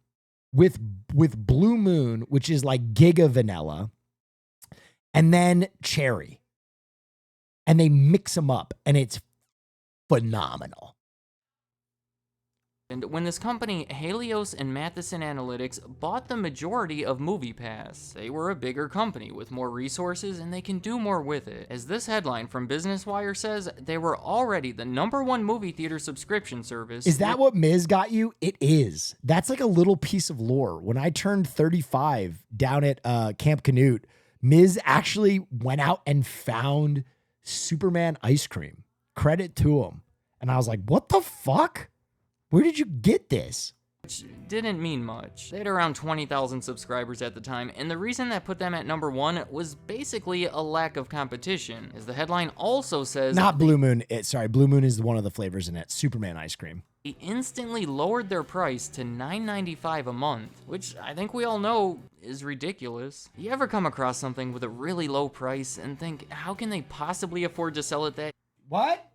with Blue Moon, which is like giga vanilla, and then cherry. And they mix them up, and it's phenomenal. And when this company, Helios and Matheson Analytics, bought the majority of MoviePass, they were a bigger company with more resources and they can do more with it. As this headline from Business Wire says, they were already the #1 movie theater subscription service. Is that what Miz got you? It is. That's like a little piece of lore. When I turned 35 down at Camp Canute, Miz actually went out and found Superman ice cream. Credit to him. And I was like, what the fuck? Where did you get this? Which didn't mean much. They had around 20,000 subscribers at the time, and the reason that put them at #1 was basically a lack of competition. As the headline also says... Not Blue Moon. Blue Moon is one of the flavors in it. Superman ice cream. They instantly lowered their price to $9.95 a month, which I think we all know is ridiculous. You ever come across something with a really low price and think, how can they possibly afford to sell it that... What?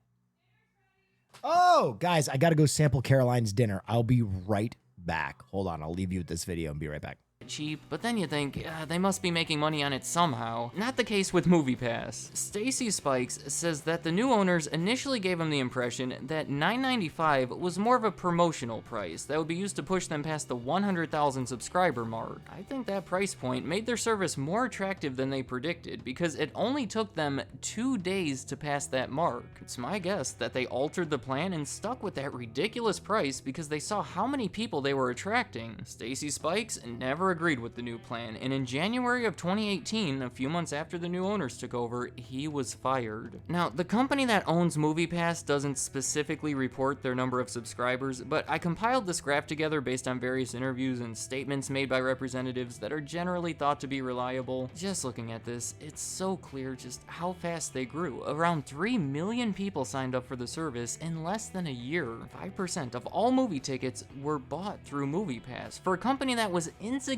Oh, guys, I got to go sample Caroline's dinner. I'll be right back. Hold on. I'll leave you with this video and be right back. Cheap, but then you think they must be making money on it somehow. Not the case with MoviePass. Stacy Spikes says that the new owners initially gave him the impression that $9.95 was more of a promotional price that would be used to push them past the 100,000 subscriber mark. I think that price point made their service more attractive than they predicted because it only took them 2 days to pass that mark. It's my guess that they altered the plan and stuck with that ridiculous price because they saw how many people they were attracting. Stacy Spikes never agreed with the new plan, and in January of 2018, a few months after the new owners took over, he was fired. Now, the company that owns MoviePass doesn't specifically report their number of subscribers, but I compiled this graph together based on various interviews and statements made by representatives that are generally thought to be reliable. Just looking at this, it's so clear just how fast they grew. Around 3 million people signed up for the service in less than a year. 5% of all movie tickets were bought through MoviePass for a company that was insignificant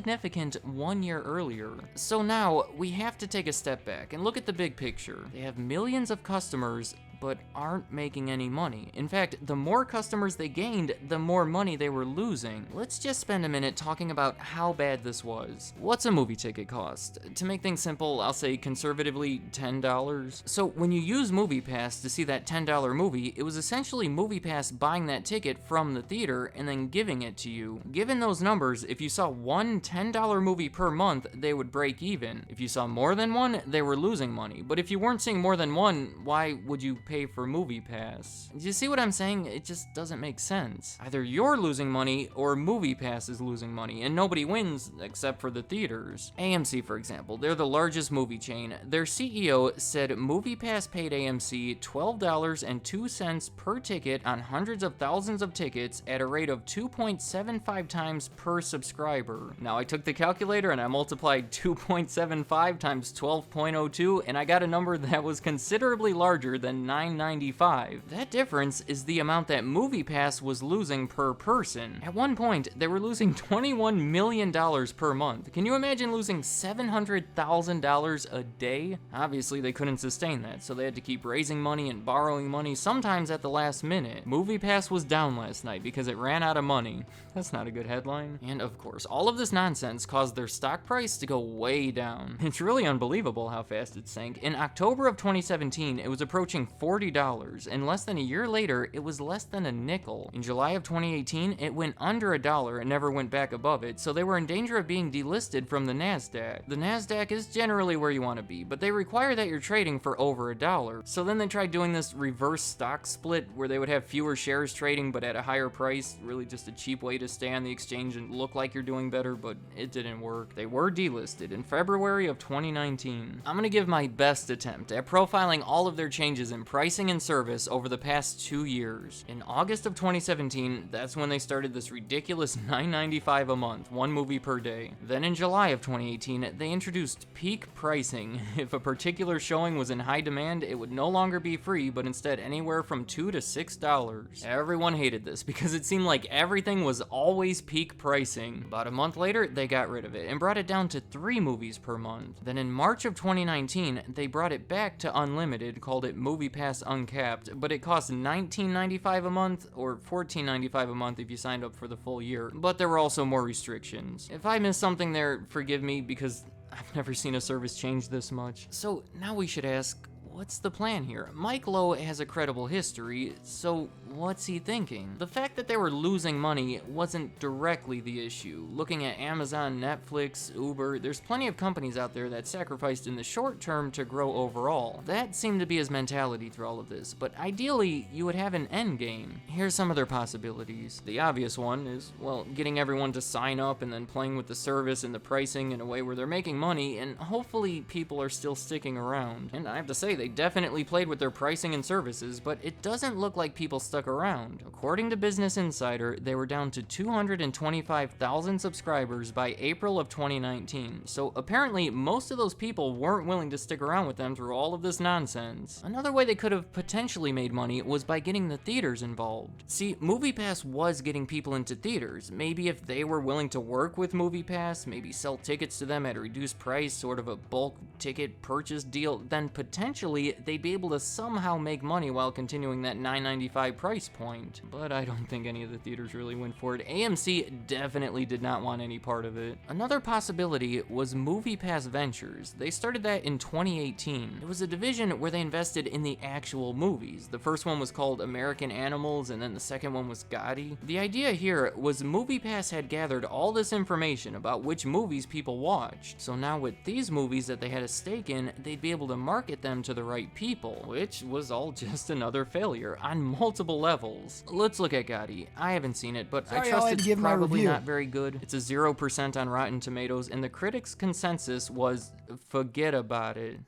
1 year earlier. So now we have to take a step back and look at the big picture. They have millions of customers but aren't making any money. In fact, the more customers they gained, the more money they were losing. Let's just spend a minute talking about how bad this was. What's a movie ticket cost? To make things simple, I'll say conservatively $10. So when you use MoviePass to see that $10 movie, it was essentially MoviePass buying that ticket from the theater and then giving it to you. Given those numbers, if you saw one $10 movie per month, they would break even. If you saw more than one, they were losing money. But if you weren't seeing more than one, why would you pay for MoviePass? Do you see what I'm saying? It just doesn't make sense. Either you're losing money or MoviePass is losing money, and nobody wins except for the theaters. AMC, for example, they're the largest movie chain. Their CEO said MoviePass paid AMC $12.02 per ticket on hundreds of thousands of tickets at a rate of 2.75 times per subscriber. Now, I took the calculator and I multiplied 2.75 times 12.02, and I got a number that was considerably larger than $9.95. That difference is the amount that MoviePass was losing per person. At one point, they were losing $21 million per month. Can you imagine losing $700,000 a day? Obviously, they couldn't sustain that, so they had to keep raising money and borrowing money, sometimes at the last minute. MoviePass was down last night because it ran out of money. That's not a good headline. And of course, all of this nonsense caused their stock price to go way down. It's really unbelievable how fast it sank. In October of 2017, it was approaching $40, and less than a year later, it was less than a nickel. In July of 2018, it went under $1 and never went back above it, so they were in danger of being delisted from the NASDAQ. The NASDAQ is generally where you want to be, but they require that you're trading for over $1. So then they tried doing this reverse stock split where they would have fewer shares trading but at a higher price, really just a cheap way to stay on the exchange and look like you're doing better, but it didn't work. They were delisted in February of 2019. I'm gonna give my best attempt at profiling all of their changes in price pricing and service over the past 2 years. In August of 2017, that's when they started this ridiculous $9.95 a month, one movie per day. Then in July of 2018, they introduced peak pricing. If a particular showing was in high demand, it would no longer be free, but instead anywhere from $2 to $6. Everyone hated this because it seemed like everything was always peak pricing. About a month later, they got rid of it and brought it down to 3 movies per month. Then in March of 2019, they brought it back to unlimited, called it MoviePass Uncapped, but it cost $19.95 a month or $14.95 a month if you signed up for the full year. But there were also more restrictions. If I missed something there, forgive me because I've never seen a service change this much. So now we should ask, what's the plan here? Mike Lowe has a credible history, so what's he thinking? The fact that they were losing money wasn't directly the issue. Looking at Amazon, Netflix, Uber, there's plenty of companies out there that sacrificed in the short term to grow overall. That seemed to be his mentality through all of this, but ideally, you would have an end game. Here's some of their possibilities. The obvious one is, well, getting everyone to sign up and then playing with the service and the pricing in a way where they're making money, and hopefully people are still sticking around. And I have to say, they definitely played with their pricing and services, but it doesn't look like people stuck around. According to Business Insider, they were down to 225,000 subscribers by April of 2019, so apparently most of those people weren't willing to stick around with them through all of this nonsense. Another way they could have potentially made money was by getting the theaters involved. See, MoviePass was getting people into theaters. Maybe if they were willing to work with MoviePass, maybe sell tickets to them at a reduced price, sort of a bulk ticket purchase deal, then potentially they'd be able to somehow make money while continuing that $9.95 price point. But I don't think any of the theaters really went for it. AMC definitely did not want any part of it. Another possibility was MoviePass Ventures. They started that in 2018. It was a division where they invested in the actual movies. The first one was called American Animals, and then the second one was Gotti. The idea here was MoviePass had gathered all this information about which movies people watched. So now with these movies that they had a stake in, they'd be able to market them to the right people, which was all just another failure on multiple levels. Let's look at Gotti. I haven't seen it, but I trust it's probably not very good. It's a 0% on Rotten Tomatoes, and the critics' consensus was forget about it.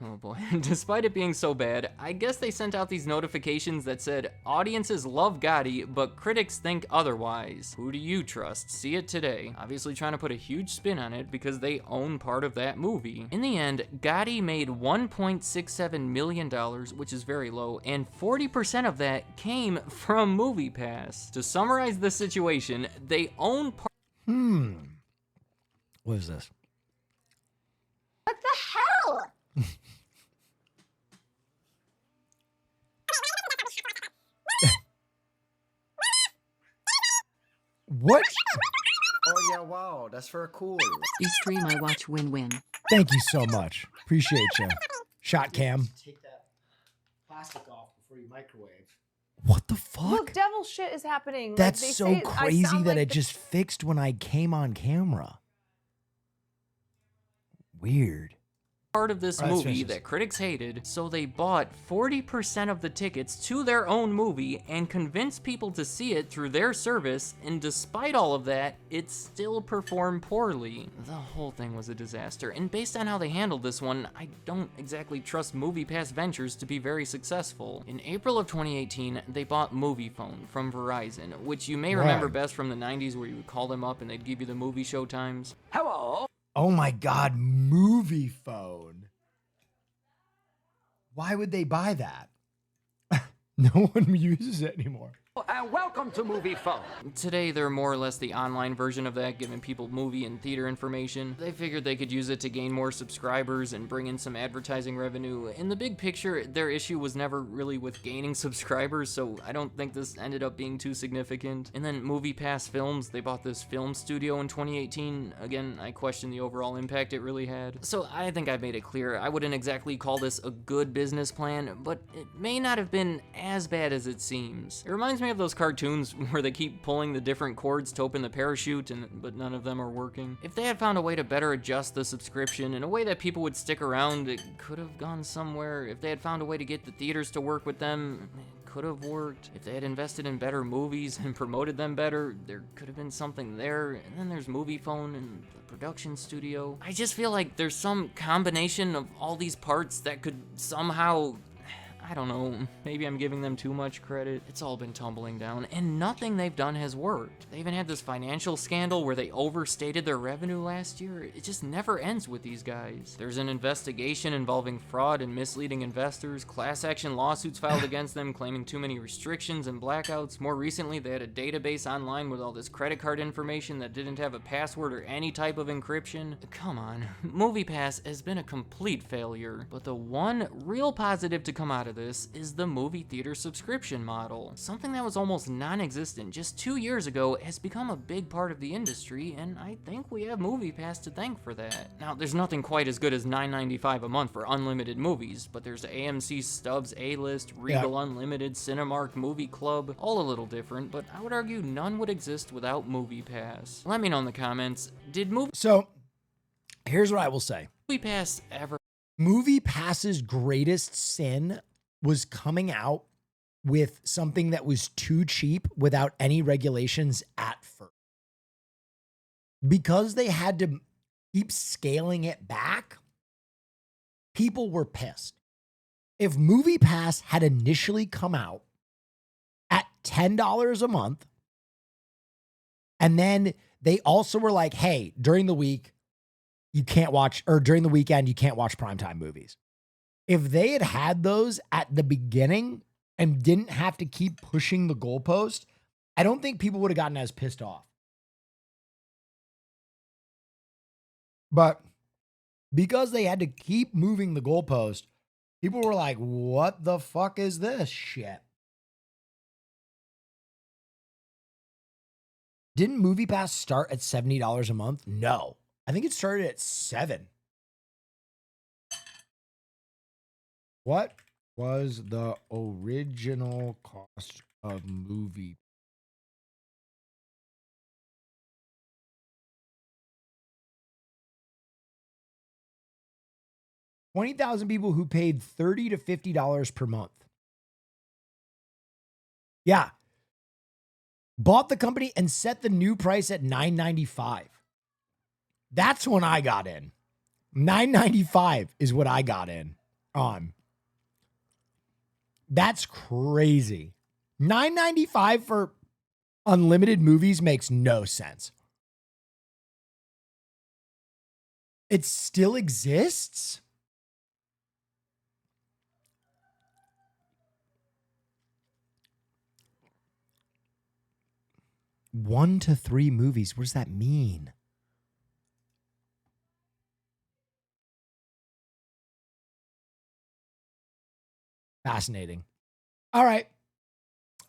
Oh boy. Despite it being so bad, I guess they sent out these notifications that said, audiences love Gotti, but critics think otherwise. Who do you trust? See it today. Obviously trying to put a huge spin on it because they own part of that movie. In the end, Gotti made $1.67 million, which is very low, and 40% of that came from MoviePass. To summarize the situation, they own part— What is this? What the hell? What? Oh yeah, wow, that's very cool. You stream, I watch, win-win. Thank you so much. Appreciate you. Shot cam. Take that plastic off before you microwave. What the fuck? Look, devil shit is happening. That's like, they so say crazy sound that like it just fixed when I came on camera. Weird. Part of this movie that critics hated, so they bought 40% of the tickets to their own movie and convinced people to see it through their service, and despite all of that, it still performed poorly. The whole thing was a disaster, and based on how they handled this one, I don't exactly trust MoviePass Ventures to be very successful. In April of 2018, they bought MoviePhone from Verizon, which you may remember best from the 90s where you would call them up and they'd give you the movie show times. Hello. Oh my God, movie phone. Why would they buy that? No one uses it anymore. And welcome to Movie Phone. Today, they're more or less the online version of that, giving people movie and theater information. They figured they could use it to gain more subscribers and bring in some advertising revenue. In the big picture, their issue was never really with gaining subscribers, so I don't think this ended up being too significant. And then MoviePass Films, they bought this film studio in 2018. Again, I question the overall impact it really had. So I think I've made it clear, I wouldn't exactly call this a good business plan, but it may not have been as bad as it seems. It reminds me of those cartoons where they keep pulling the different cords to open the parachute, but none of them are working. If they had found a way to better adjust the subscription in a way that people would stick around, it could have gone somewhere. If they had found a way to get the theaters to work with them, it could have worked. If they had invested in better movies and promoted them better, there could have been something there. And then there's MoviePhone and the production studio. I just feel like there's some combination of all these parts that could somehow, I don't know, maybe I'm giving them too much credit. It's all been tumbling down, and nothing they've done has worked. They even had this financial scandal where they overstated their revenue last year. It just never ends with these guys. There's an investigation involving fraud and misleading investors, class action lawsuits filed against them claiming too many restrictions and blackouts. More recently, they had a database online with all this credit card information that didn't have a password or any type of encryption. Come on, MoviePass has been a complete failure, but the one real positive to come out of this is the movie theater subscription model. Something that was almost non-existent just 2 years ago has become a big part of the industry, and I think we have MoviePass to thank for that. Now, there's nothing quite as good as $9.95 a month for unlimited movies, but there's AMC Stubs A-List, Regal Unlimited, Cinemark Movie Club, all a little different, but I would argue none would exist without MoviePass. Let me know in the comments, So, here's what I will say. MoviePass ever... MoviePass's greatest sin was coming out with something that was too cheap without any regulations at first. Because they had to keep scaling it back, people were pissed. If MoviePass had initially come out at $10 a month, and then they also were like, hey, during the week, you can't watch, or during the weekend, you can't watch primetime movies. If they had had those at the beginning and didn't have to keep pushing the goalpost, I don't think people would have gotten as pissed off. But because they had to keep moving the goalpost, people were like, what the fuck is this shit? Didn't MoviePass start at $70 a month? No. I think it started at $7. What was the original cost of movie? $20,000 people who paid $30 to $50 per month. Yeah. Bought the company and set the new price at $9.95. That's when I got in. $9.95 is what I got in on. That's crazy. $9.95 for unlimited movies makes no sense. It still exists? One to three movies. What does that mean? Fascinating. All right.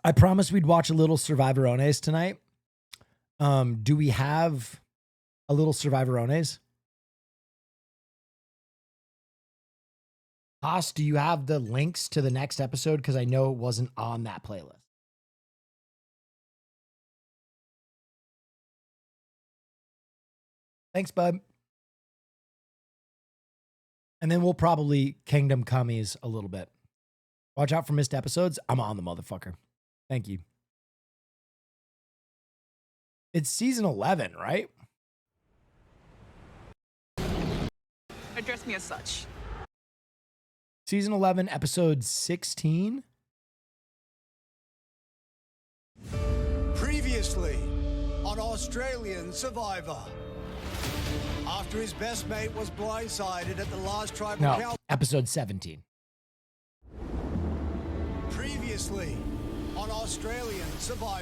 I promised we'd watch a little Survivorones tonight. Do we have a little Survivorones? Haas, do you have the links to the next episode? Because I know it wasn't on that playlist. Thanks, bud. And then we'll probably Kingdom Commies a little bit. Watch out for missed episodes. I'm on the motherfucker. Thank you. It's season 11, right? Address me as such. Season 11, episode 16. Previously on Australian Survivor. After his best mate was blindsided at the last tribal council. Episode 17. Previously on Australian Survivor.